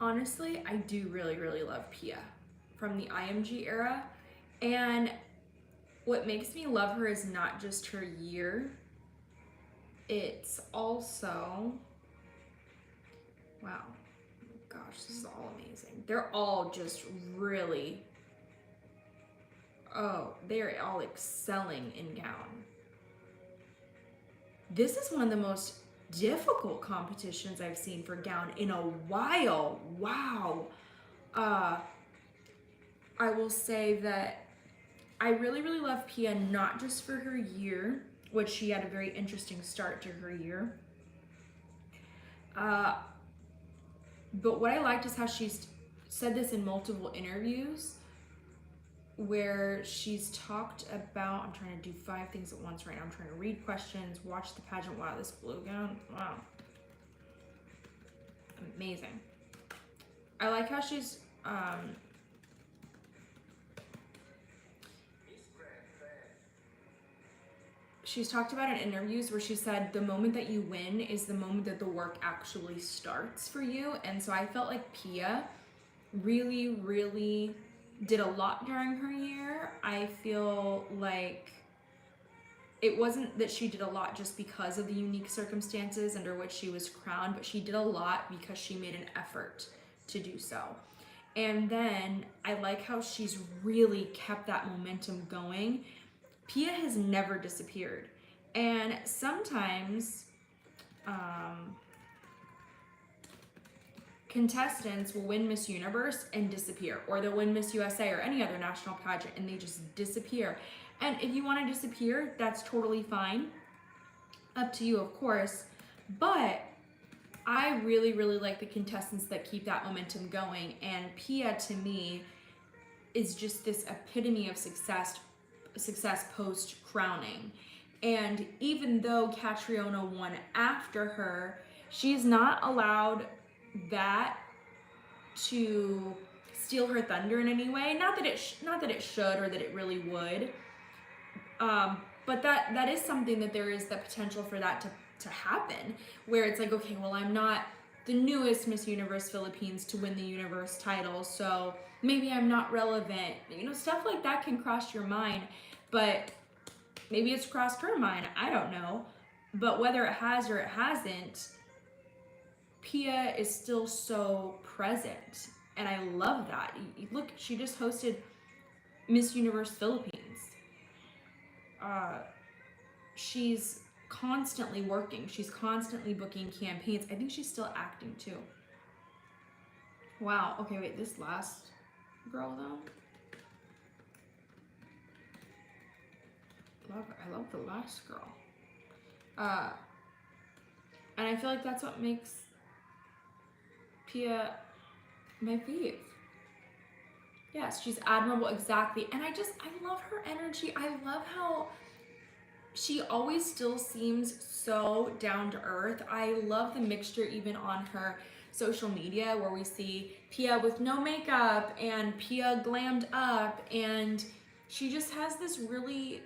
Honestly, I do really, really love Pia from the IMG era. And what makes me love her is not just her year, it's also, wow, gosh, this is all amazing. They're all just really, oh, they're all excelling in gown. This is one of the most difficult competitions I've seen for gown in a while. Wow. I will say that I really, really love Pia, not just for her year, which she had a very interesting start to her year. But what I liked is how she's said this in multiple interviews where she's talked about, I'm trying to do 5 things at once right now. I'm trying to read questions, watch the pageant. Wow, this blue gown, wow. Amazing. I like how she's, she's talked about in interviews where she said the moment that you win is the moment that the work actually starts for you. And so I felt like Pia really, really did a lot during her year. I feel like it wasn't that she did a lot just because of the unique circumstances under which she was crowned, but she did a lot because she made an effort to do so. And then I like how she's really kept that momentum going. Pia has never disappeared. And sometimes contestants will win Miss Universe and disappear, or they'll win Miss USA or any other national pageant and they just disappear. And if you want to disappear, that's totally fine. Up to you, of course. But I really, really like the contestants that keep that momentum going. And Pia, to me, is just this epitome of success post-crowning. And even though Catriona won after her, she's not allowed that to steal her thunder in any way. Not that it should or that it really would. But that is something that there is the potential for that to happen, where it's like, okay, well, I'm not the newest Miss Universe Philippines to win the universe title, so maybe I'm not relevant. You know, stuff like that can cross your mind, but maybe it's crossed her mind. I don't know. But whether it has or it hasn't, Pia is still so present, and I love that. Look, she just hosted Miss Universe Philippines. She's constantly working. She's constantly booking campaigns. I think she's still acting too. Wow. Okay, wait. This last girl though. I love the last girl. And I feel like that's what makes Pia my fave. Yes, she's admirable, exactly. And I love her energy. I love how she always still seems so down to earth. I love the mixture even on her social media where we see Pia with no makeup and Pia glammed up, and she just has this really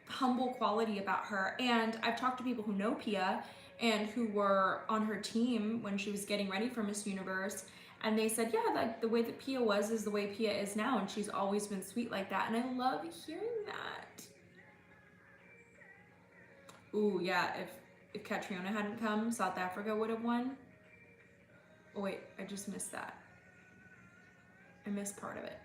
humble quality about her. And I've talked to people who know Pia and who were on her team when she was getting ready for Miss Universe, and they said, yeah, like the way that Pia was is the way Pia is now, and she's always been sweet like that. And I love hearing that. Ooh, yeah, if Catriona hadn't come, South Africa would have won. Oh wait, I just missed that. I missed part of it.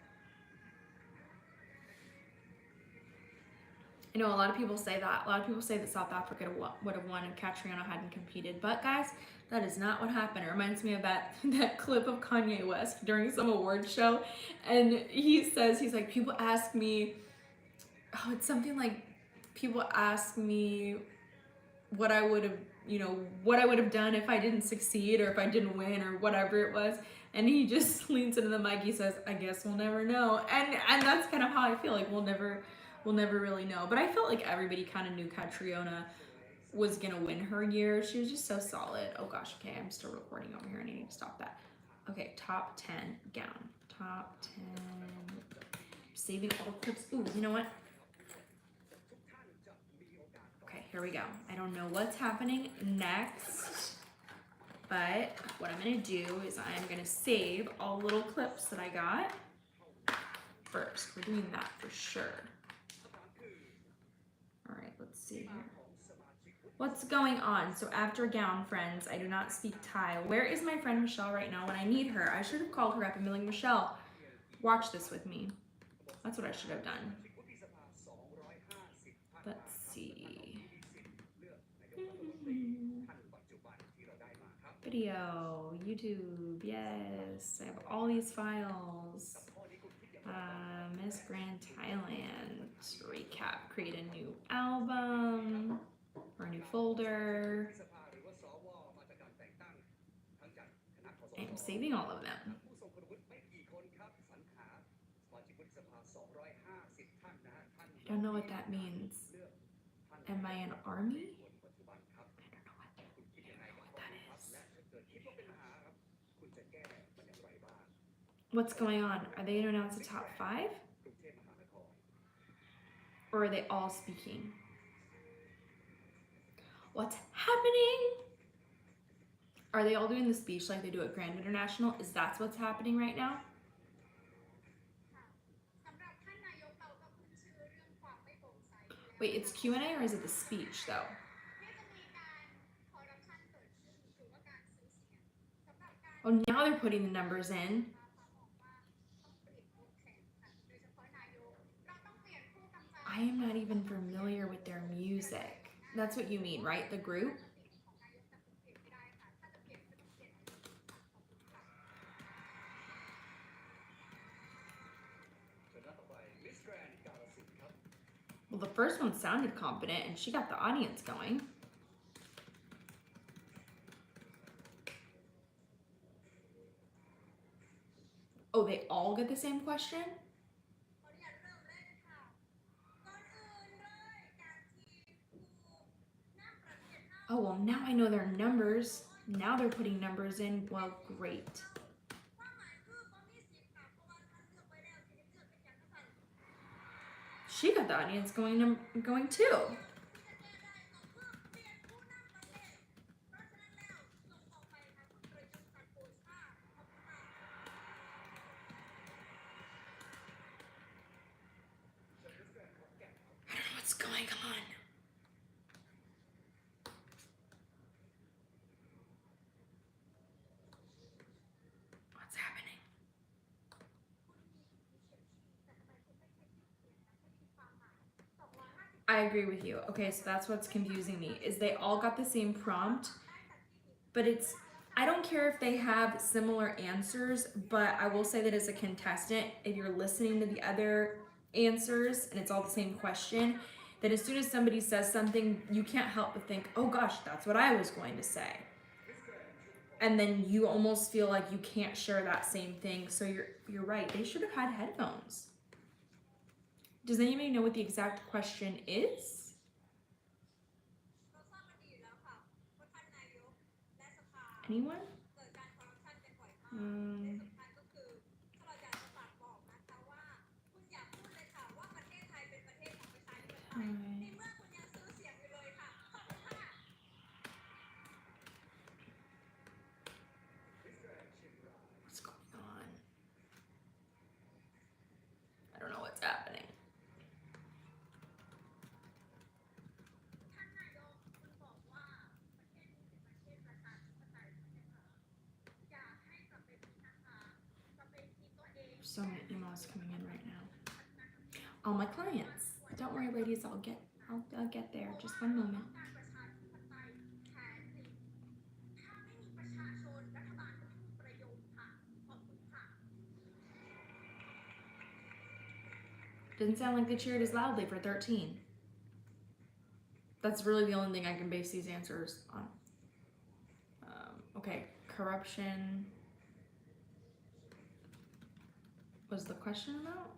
I know a lot of people say that. A lot of people say that South Africa would have won if Catriona hadn't competed. But guys, that is not what happened. It reminds me of that clip of Kanye West during some award show. And he says, he's like, people ask me, oh, it's something like, people ask me what I would have done if I didn't succeed or if I didn't win or whatever it was. And he just leans into the mic, he says, I guess we'll never know. And that's kind of how I feel like we'll never really know. But I felt like everybody kind of knew Catriona was gonna win her year. She was just so solid. Oh gosh, okay, I'm still recording over here and I need to stop that. Okay, top 10 gown. Top 10. Saving all the clips. Ooh, you know what? Okay, here we go. I don't know what's happening next, but what I'm gonna do is I'm gonna save all the little clips that I got first. We're doing that for sure. All right, let's see here. What's going on? So after gown, friends, I do not speak Thai. Where is my friend Michelle right now when I need her? I should have called her up and been like, Michelle, watch this with me. That's what I should have done. Let's see. Video, YouTube, yes. I have all these files. Miss Grand Thailand, recap, create a new album, or a new folder. I'm saving all of them. I don't know what that means. Am I an army? I don't know what that is. What's going on? Are they going to announce the top 5? Or are they all speaking? What's happening? Are they all doing the speech like they do at Grand International? Is that what's happening right now? Wait, it's Q&A or is it the speech though? Oh, now they're putting the numbers in. I am not even familiar with their music. That's what you mean, right? The group? Well, the first one sounded confident and she got the audience going. Oh, they all get the same question? Oh, well, now I know their numbers. Now they're putting numbers in. Well, great. She got the audience going too. I don't know what's going on. I agree with you. Okay, so that's what's confusing me is they all got the same prompt, but it's I don't care if they have similar answers, but I will say that as a contestant, if you're listening to the other answers and it's all the same question, then as soon as somebody says something, you can't help but think, "Oh gosh, that's what I was going to say." And then you almost feel like you can't share that same thing. So you're right. They should have had headphones. Does anybody know what the exact question is? Anyone? What's going on? I don't know what's happening. So many emails coming in right now. All my clients. Don't worry, ladies. I'll get there. Just one moment. Didn't sound like they cheered as loudly for 13. That's really the only thing I can base these answers on. Okay, corruption was the question about?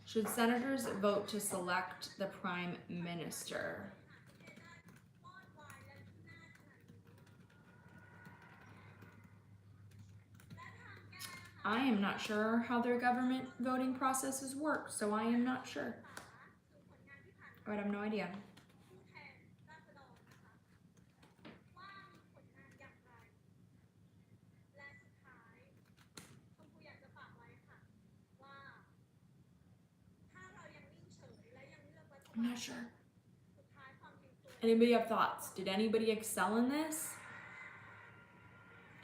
Should senators vote to select the prime minister? I am not sure how their government voting processes work, so I am not sure. I have no idea. I'm not sure. Anybody have thoughts? Did anybody excel in this?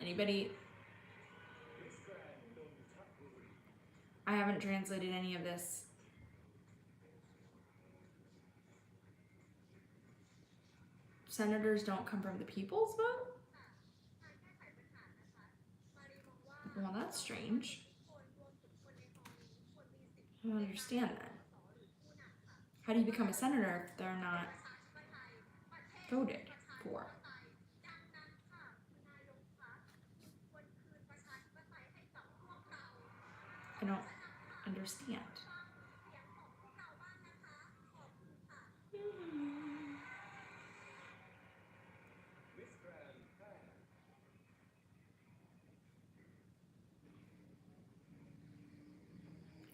Anybody? I haven't translated any of this. Senators don't come from the people's vote? Well, that's strange. I don't understand that. How do you become a senator if they're not voted for? I don't understand.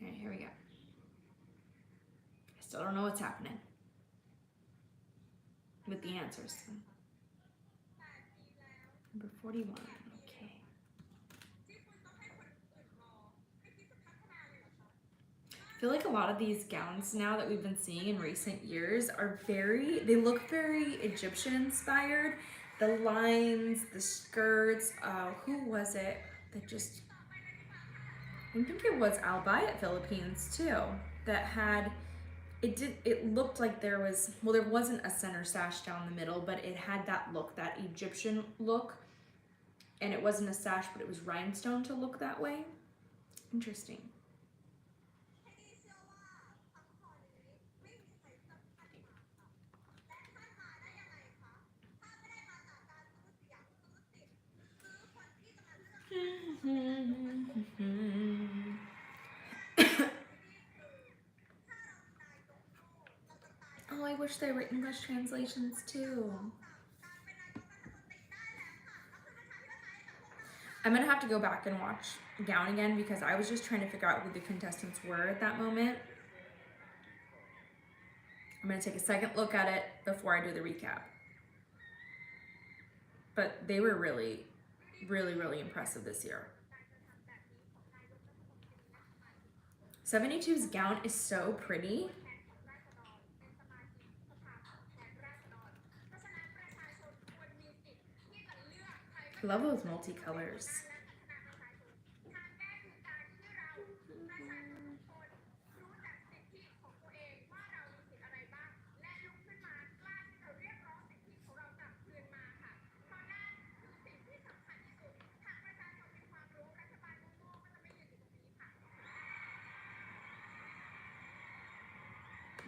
All right, here we go. I still don't know what's happening with the answers. Number 41. Okay. I feel like a lot of these gowns now that we've been seeing in recent years are they look very Egyptian inspired. The lines, the skirts, who was it that just, I think it was Albay Philippines too, that had, it looked like there wasn't a center sash down the middle, but it had that look, that Egyptian look, and it wasn't a sash, but it was rhinestone to look that way. Interesting. Oh, I wish there were English translations too. I'm gonna have to go back and watch Gown again because I was just trying to figure out who the contestants were at that moment. I'm gonna take a second look at it before I do the recap. But they were really, really, really impressive this year. 72's gown is so pretty. I love those multicolors.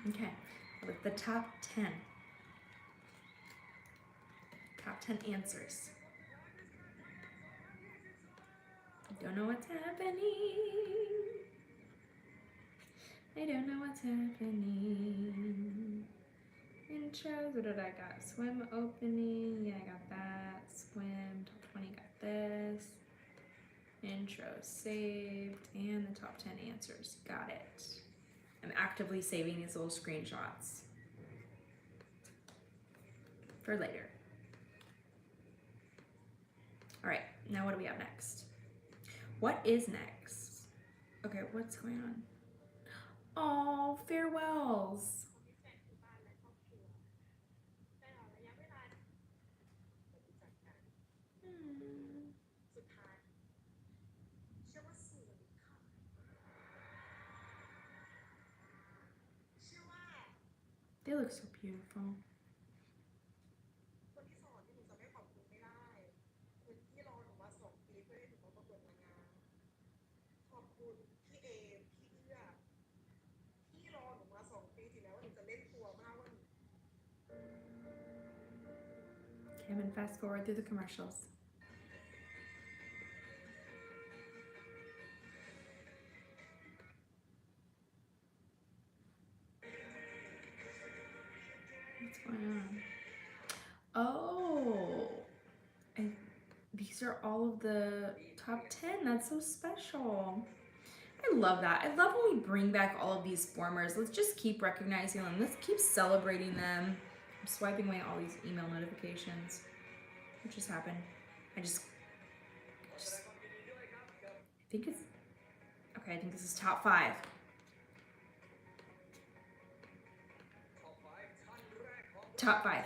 Okay, with the top 10. Top 10 answers. Don't know what's happening. I don't know what's happening. Intros, what did I got? Swim opening, yeah, I got that. Swim, top 20, got this. Intro saved, and the top 10 answers, got it. I'm actively saving these little screenshots for later. All right, now what do we have next? What is next? Okay, what's going on? Oh, farewells. Hmm. They look so beautiful. คนที่สอนที่หนูจะไม่ขอบคุณไม่ได้คือที่รอหนูมา2 ปีเพื่อให้หนูมาประกวดนางงามขอบคุณพี่เอพี่เอื้อที่รอหนูมา2 ปีถึงแม้ว่าหนูจะเล่นตัวมากว่าหนู Okay, I'm gonna fast forward through the commercials. What's going on? Oh, these are all of the top 10. That's so special. I love that. I love when we bring back all of these formers. Let's just keep recognizing them. Let's keep celebrating them. I'm swiping away all these email notifications. What just happened? I think it's, okay, I think this is top 5. Top 5.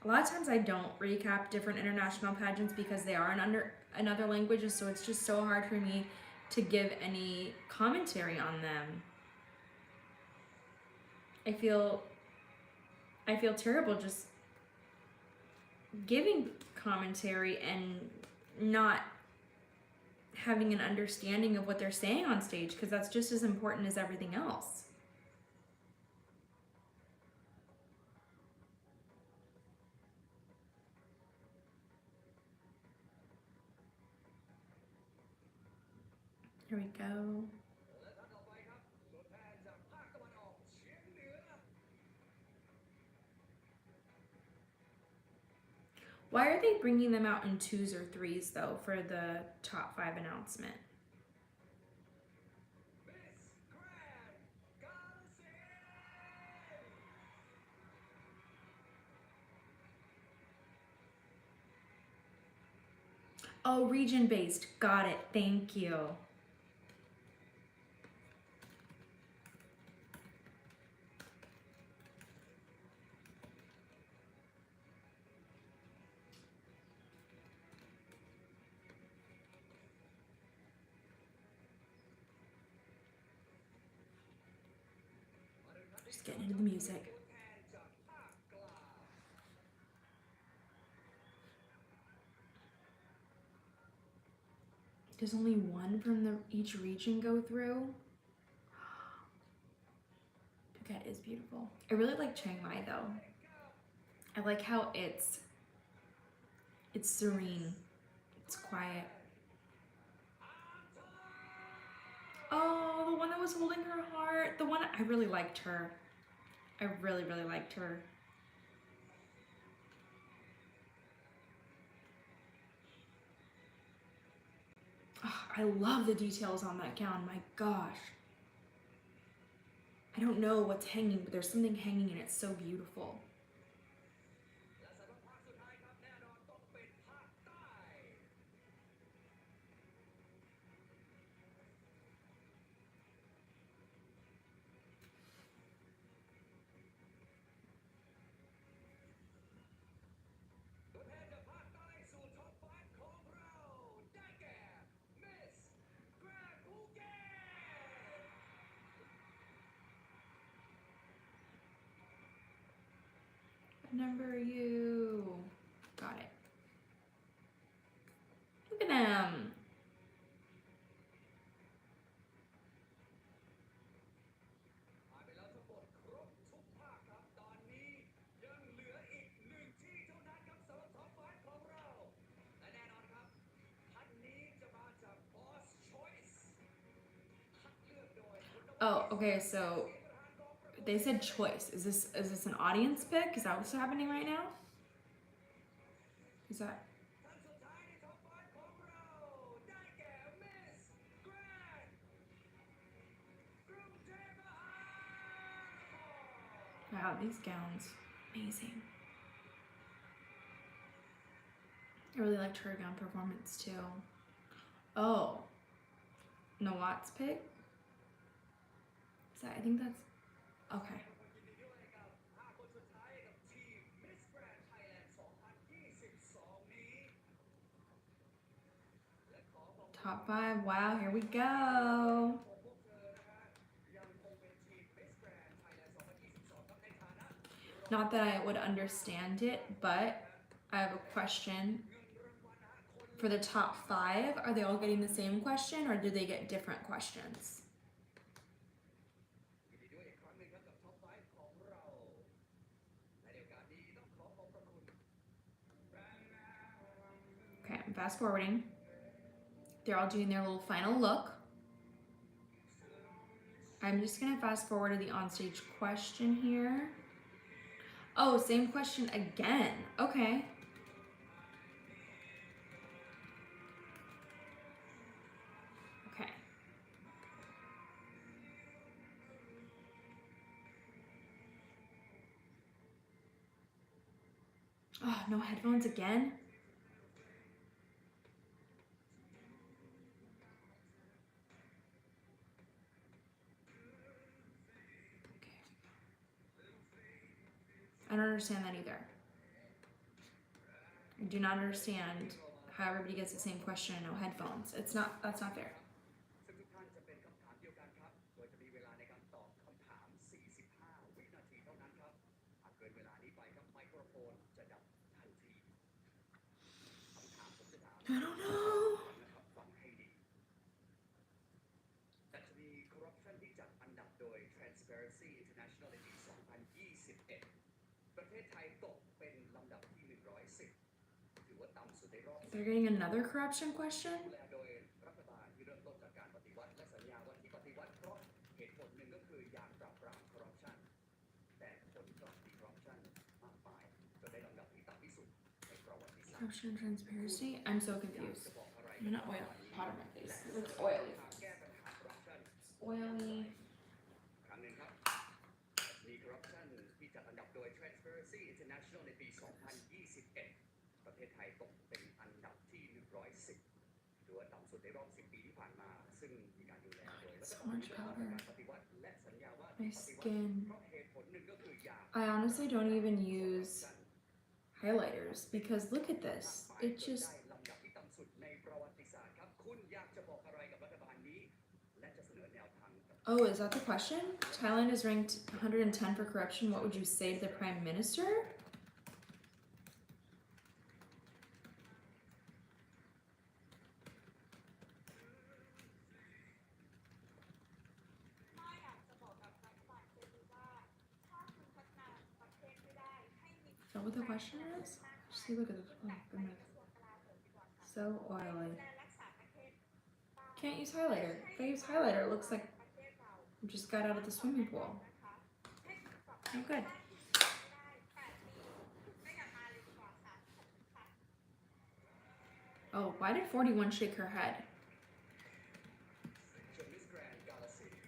A lot of times I don't recap different international pageants because they are in other languages, so it's just so hard for me to give any commentary on them. I feel terrible just giving commentary and not having an understanding of what they're saying on stage, because that's just as important as everything else. Here we go. Why are they bringing them out in 2s or 3s though for the top 5 announcement? Oh, region based. Got it. Thank you. Just getting into the music. Does only one from each region go through? Phuket is beautiful. I really like Chiang Mai though. I like how it's serene. It's quiet. Oh, the one that was holding her heart. The one, I really liked her. I really, really liked her. Oh, I love the details on that gown, my gosh. I don't know what's hanging, but there's something hanging and it's so beautiful. What number are you? Got it. Look at them. Oh, okay, so they said choice. Is this an audience pick? Is that what's happening right now? Is that ท่านสุดท้ายในท็อปไฟว์ของเราได้แก่ Miss Grand กรุงเทพมหานคร wow, these gowns. Amazing. I really liked her gown performance too. Oh. Nawat's pick? Is that I think that's okay. ยินดีด้วยกับ5คนสุดท้ายกับทีม Miss Grand Thailand 2022 นี้และขอบอก Top 5. Wow, here we go. พวกเธอนะฮะยังคงเป็นทีม Miss Grand Thailand 2022 ครับในฐานะ Not that I would understand it, but I have a question. For the top 5, are they all getting the same question or do they get different questions? ยินดีด้วยอีกครั้งหนึ่งครับกับท็อปไฟว์ของเราในโอกาสนี้ต้องขอขอบพระคุณ Okay, I'm fast forwarding. They're all doing their little final look. I'm just gonna fast forward to the onstage question here. Oh, same question again. Okay. Okay. Oh, no headphones again? Okay. I don't understand that either. I do not understand how everybody gets the same question and no headphones. That's not fair. ซึ่งทุกท่านจะเป็นคำถามเดียวกันครับ โดยจะมีเวลาในการตอบคำถาม 45 วินาทีเท่านั้นครับ หากเกินเวลานี้ไปครับไมโครโฟนจะดับทันทีคำถามผมจะถาม I don't know. นะครับฟังให้ดีดัชนีคอร์รัปชันที่จัดอันดับโดย Transparency International ในปี 2021 ประเทศไทยตกเป็นลำดับที่ 110 ถือว่าต่ำสุดในรอบ They're getting another corruption question? ดูแลโดยรัฐบาลที่เริ่มต้นจากการปฏิวัติและสัญญาว่าที่ปฏิวัติเพราะเหตุผลหนึ่งก็คืออยากปราบปรามคอร์รัปชันแต่ผลกลับมีคอร์รัปชันมากมายจนได้ลำดับที่ต่ำที่สุดในประวัติศาสตร์ Corruption and transparency? I'm so confused. จะบอกอะไร I'm gonna oil powder my face. It looks oily. ทางแก้ปัญหาคอร์รัปชัน Oily. ครั้งหนึ่งครับมีคอร์รัปชันที่จัดอันดับโดย Transparency International ในปี 2021 ประเทศไทยตกเป็นอันดับที่ 110 ถือว่าต่ำสุดในรอบ 10 ปีที่ผ่านมา ซึ่งมีการดูแลโดยรัฐ So บาล much ที่เริ่มต้น powder. จากการปฏิวัติและสัญญาว่า My ที่ปฏิวัติ skin. เพราะเหตุผลหนึ่งก็คืออยาก I honestly don't even use highlighters because look at this. It just ได้ลำดับที่ต่ำสุดในประวัติศาสตร์ครับ คุณอยากจะบอกอะไรกับรัฐบาลนี้ และจะเสนอแนวทางกับ Oh, is that the question? Thailand is ranked 110 for corruption. What would you say to the Prime Minister? Is that what the question is? See, look at this. Oh, goodness. So oily. Can't use highlighter. If I use highlighter, it looks like I just got out of the swimming pool. Oh, good. Oh, why did 41 shake her head? เชิญ Miss Grand กาลสินธุ์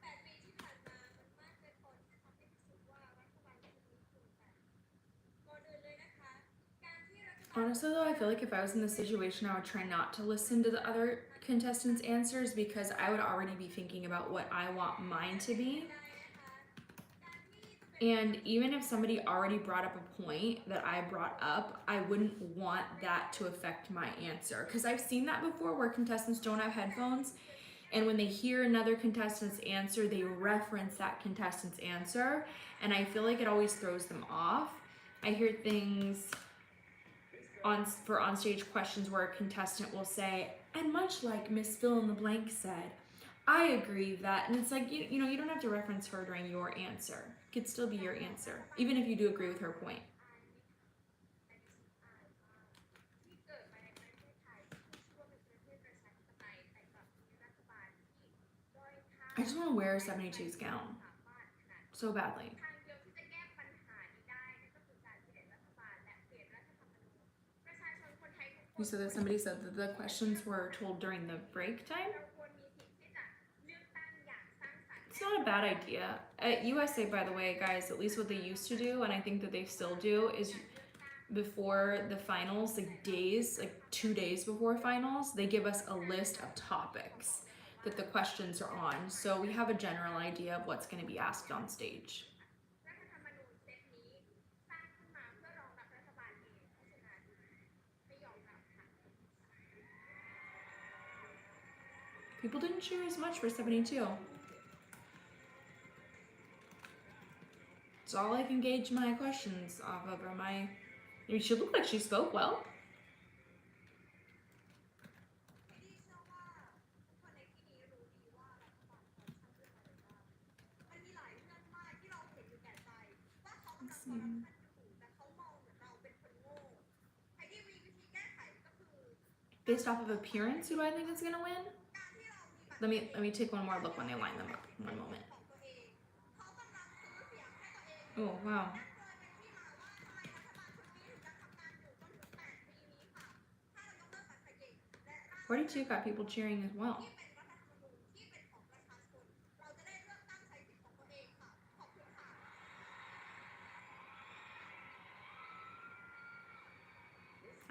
8 ปีที่ผ่านมามันมากเกินพอที่จะทำให้พิสูจน์ว่ารัฐบาลนี้มีคุณแต่ก่อนอื่นเลยนะคะ การที่รัฐบาล Honestly, though, I feel like if I was in this situation, I would try not to listen to the other contestants' answers because I would already be thinking about what I want mine to be. And even if somebody already brought up a point that I brought up, I wouldn't want that to affect my answer. Because I've seen that before where contestants don't have headphones, and when they hear another contestant's answer, they reference that contestant's answer, and I feel like it always throws them off. I hear things for onstage questions where a contestant will say, and much like Miss Fill in the Blank said, I agree that, and it's like, you know, you don't have to reference her during your answer. It could still be your answer, even if you do agree with her point. I just want to wear 72's gown so badly. You said that somebody said that the questions were told during the break time? It's not a bad idea. At USA, by the way, guys, at least what they used to do, and I think that they still do, is before the finals, like 2 days before finals, they give us a list of topics that the questions are on. So we have a general idea of what's going to be asked on stage. People didn't cheer as much for 72. It's all I can gauge my questions off of, or my... I mean, she looked like she spoke well. ที่เชื่อว่าทุกคนในที่นี้รู้ดีว่ารัฐบาลคอร์รัปชันเป็นอะไรบ้างมันมีหลายเรื่องมากที่เราเห็นอยู่แก่ใจว่าเขากำลังคอร์รัปชันอยู่แต่เขามองเหมือนเราเป็นคนโง่ไอ้ที่มีวิธีแก้ไขก็คือ Based off of appearance, who do I think is gonna win? การที่เรามีบัตร Let me take one more look when they line them up. One moment. ของตัวเองเขากำลังซื้อเสียงให้ตัวเองอยู่ Oh wow. นั่นเลยเป็นที่มาว่าทำไมรัฐบาลชุดนี้ถึงจะทำงานอยู่จนถึง8 ปีนี้ค่ะถ้าเรายกเลิกบัตรเขย่งและร่าง 42 got people cheering as well. ที่เป็นรัฐธรรมนูญที่เป็นของประชาชนเราจะได้เลือกตั้งใช้สิทธิ์ของตัวเองค่ะขอบคุณค่ะ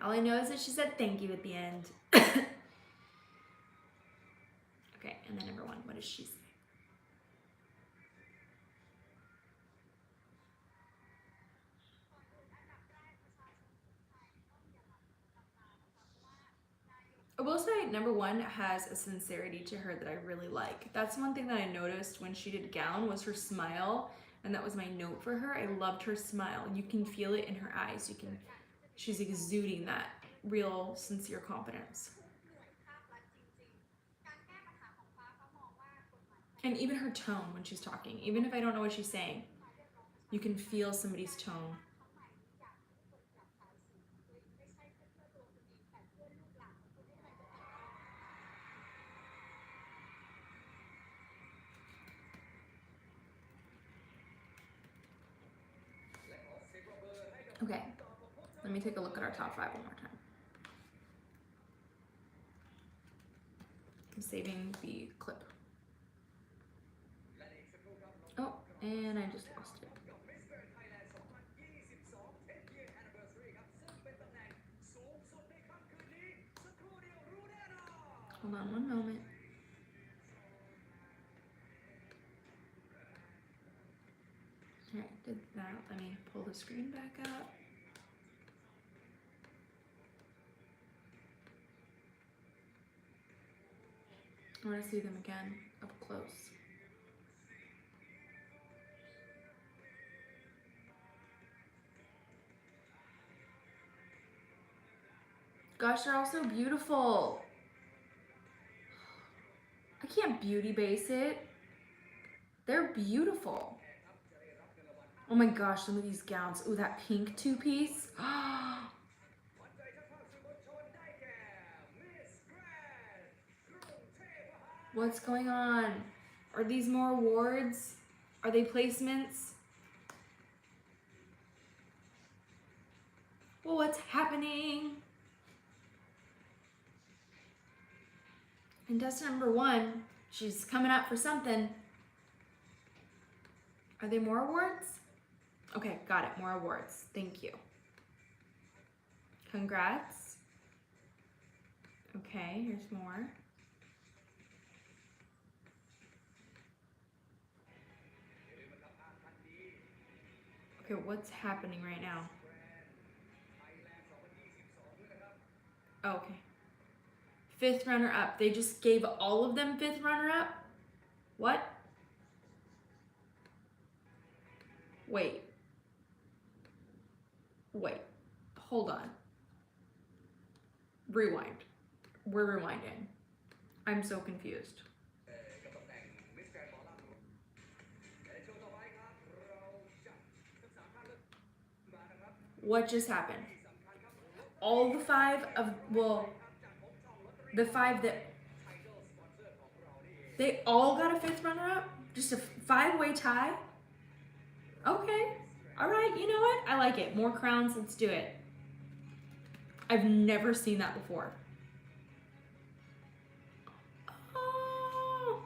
All I know is that she said thank you at the end. Okay, and then number one, what does she say? I will say number one has a sincerity to her that I really like. That's one thing that I noticed when she did gown was her smile, and that was my note for her. I loved her smile. You can feel it in her eyes. She's exuding that real sincere confidence. And even her tone when she's talking, even if I don't know what she's saying, you can feel somebody's tone. Okay, let me take a look at our top 5 one more time. I'm saving the clip. Oh, and I just lost it. Miss Grand Thailand 2022 10th-year anniversary ครับซึ่งเป็นตำแหน่งสูงสุดในค่ำคืนนี้สักครู่เดียวรู้แน่นอน Hold on one moment. Alright, did that. Let me pull the screen back up. I want to see them again up close. Gosh, they're all so beautiful. I can't beauty base it. They're beautiful. Oh my gosh, some of these gowns. Ooh, that pink two-piece. What's going on? Are these more awards? Are they placements? Well, what's happening? Contestant number 1, she's coming up for something. Are they more awards? Okay, got it, more awards. Thank you. Congrats. Okay, here's more. Okay, what's happening right now? Oh, okay. 5th runner-up. They just gave all of them 5th runner-up? What? Wait. Hold on. Rewind. We're rewinding. I'm so confused. What just happened? All the 5 of, well, the 5 that They all got a 5th runner-up? Just a 5-way tie? Okay. All right, you know what? I like it. More crowns, let's do it. I've never seen that before. Oh.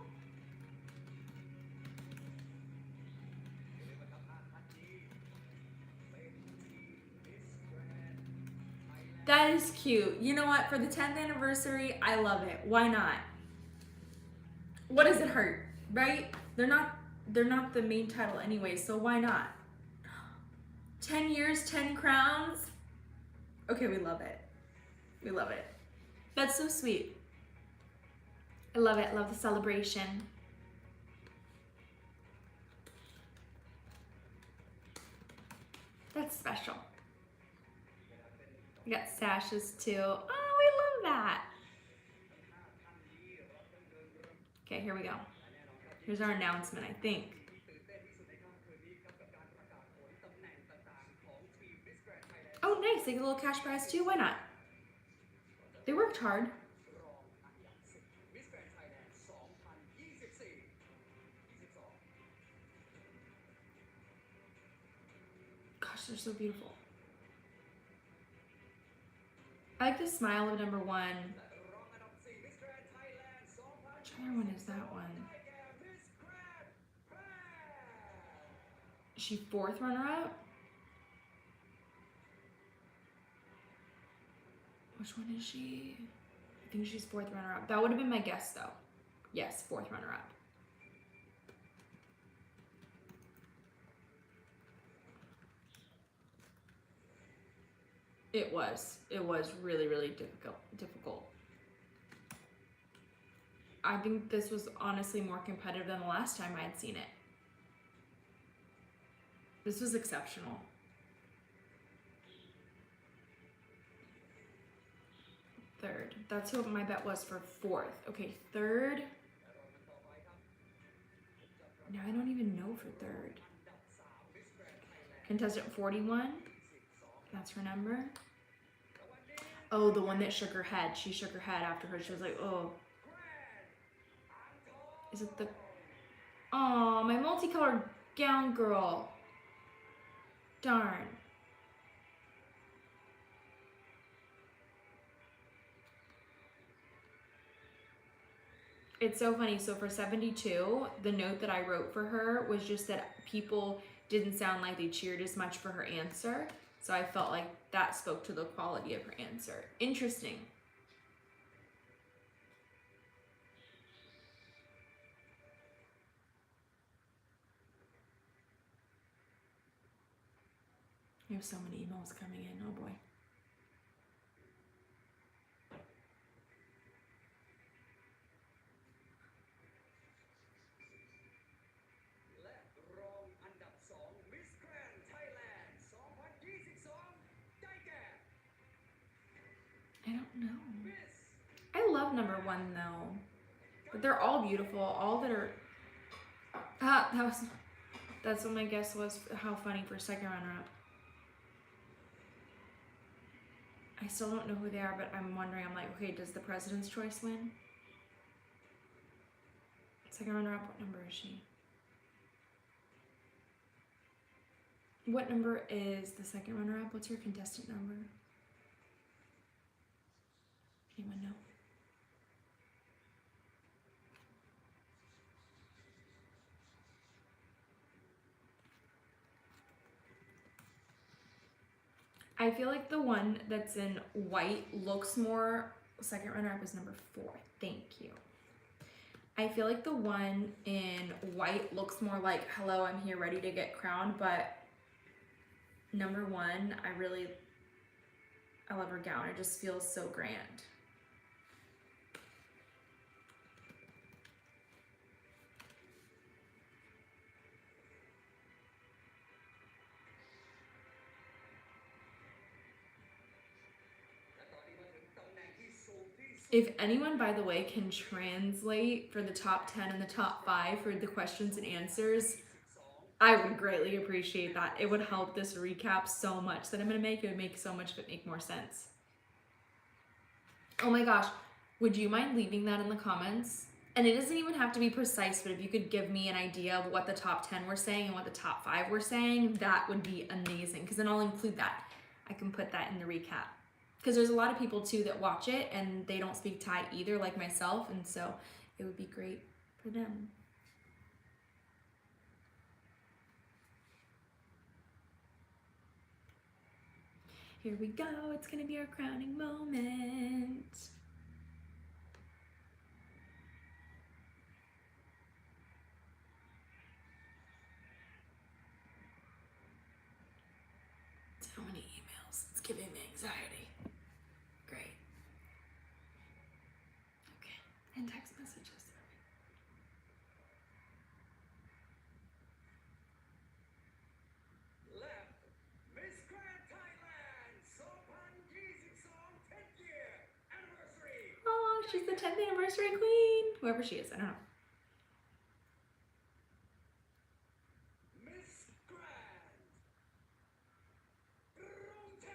That is cute. You know what? For the 10th anniversary, I love it. Why not? What does it hurt, right? They're not the main title anyway, so why not? 10 years, 10 crowns. Okay, we love it. We love it. That's so sweet. I love it. I love the celebration. That's special. We got sashes too. Oh, we love that. Okay, here we go. Here's our announcement, I think. Oh, nice. They get a little cash prize too. Why not? They worked hard. Gosh, they're so beautiful. I like the smile of number 1. Which other one is that one? Is she 4th runner-up? Which one is she? I think she's 4th runner-up. That would have been my guess though. Yes, 4th runner-up. It was really, really difficult. I think this was honestly more competitive than the last time I had seen it. This was exceptional. Third. That's what my bet was for 4th. Okay, 3rd. Now I don't even know for 3rd. Contestant 41. That's her number. Oh, the one that shook her head. She shook her head after her. She was like, oh. Is it the... Oh, my multicolored gown girl. Darn. It's so funny. So for 72, the note that I wrote for her was just that people didn't sound like they cheered as much for her answer. So I felt like that spoke to the quality of her answer. Interesting. We have so many emails coming in. Oh boy. Miss Grand Thailand 2022 ได้แก่ I don't know. I love number 1 though. But they're all beautiful. All that are... That's what my guess was. How funny for 2nd runner-up. I still don't know who they are, but I'm wondering, I'm like, okay, does the President's Choice win? 2nd runner-up, what number is she? What number is the 2nd runner-up? What's her contestant number? Anyone know? I feel like the one that's in white looks more... 2nd runner-up is number 4. Thank you. I feel like the one in white looks more like, hello, I'm here ready to get crowned, but number 1, I love her gown. It just feels so grand. If anyone, by the way, can translate for the top 10 and the top 5 for the questions and answers, I would greatly appreciate that. It would help this recap so much that I'm going to make. It would make so much of it make more sense. Oh my gosh. Would you mind leaving that in the comments? And it doesn't even have to be precise, but if you could give me an idea of what the top 10 were saying and what the top 5 were saying, that would be amazing, because then I'll include that. I can put that in the recap. Because there's a lot of people too that watch it and they don't speak Thai either, like myself, and so it would be great for them. Here we go, it's gonna be our crowning moment. So many emails, it's giving me anxiety. Great. Okay, and text messages. Left Miss Grand Thailand 2022 10th year anniversary. Oh, she's the 10th anniversary queen. Whoever she is, I don't know. Miss Grand Thailand.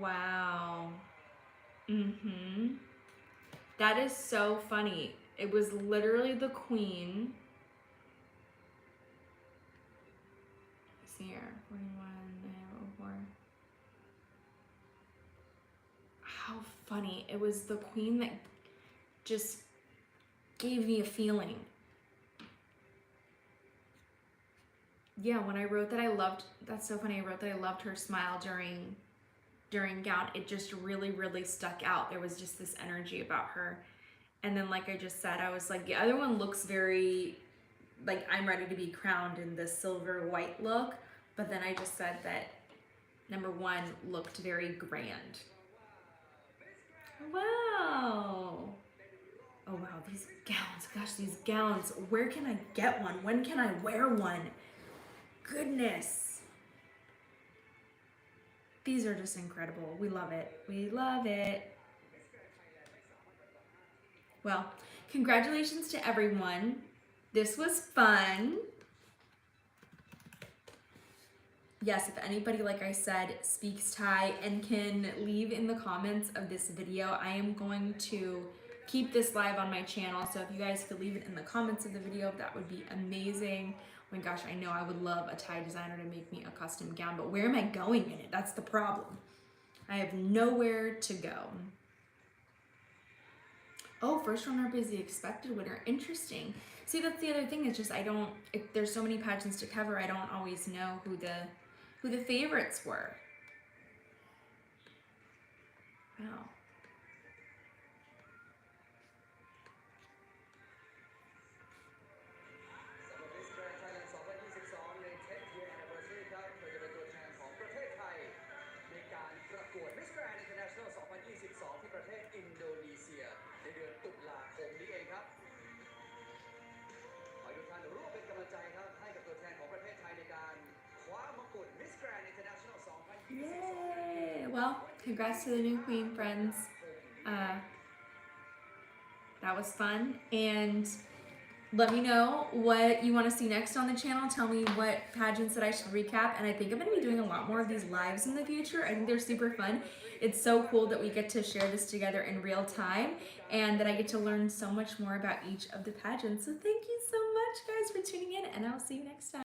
Wow. That is so funny. It was literally the queen. Let's see here. 41, 04. How funny. It was the queen that just gave me a feeling. Yeah, when I wrote that I loved, that's so funny. I wrote that I loved her smile during gown. It just really stuck out. There was just this energy about her. And then, like I just said, I was like, the other one looks very, like, I'm ready to be crowned in the silver white look. But then I just said that number 1 looked very grand. Wow. Oh wow, these gowns, gosh, these gowns. Where can I get one? When can I wear one? Goodness. These are just incredible. We love it. We love it. Well, congratulations to everyone. This was fun. Yes, if anybody, like I said, speaks Thai and can leave in the comments of this video, I am going to keep this live on my channel. So if you guys could leave it in the comments of the video, that would be amazing. Oh my gosh, I know I would love a Thai designer to make me a custom gown, but where am I going in it? That's the problem. I have nowhere to go. Oh, first runner-up is the expected winner. Interesting. See, that's the other thing. It's just there's so many pageants to cover, I don't always know who the favorites were. Wow. Miss Grand Thailand 2022ใน 10th year anniversary ครับเธอจะเป็นตัวแทนของประเทศไทยในการประกวด Miss Grand International 2022 ที่ประเทศอินโดนีเซียในเดือนตุลาคมนี้เองครับขอให้ทุกท่านร่วมเป็นกำลังใจครับให้กับตัวแทนของประเทศไทยในการคว้ามงกุฎ Miss Grand International 2022 Yay! Well, congrats to the new queen, friends. That was fun, and let me know what you want to see next on the channel. Tell me what pageants that I should recap, and I think I'm going to be doing a lot more of these lives in the future. I think they're super fun. It's so cool that we get to share this together in real time, and that I get to learn so much more about each of the pageants. So thank you so much, guys, for tuning in, and I'll see you next time.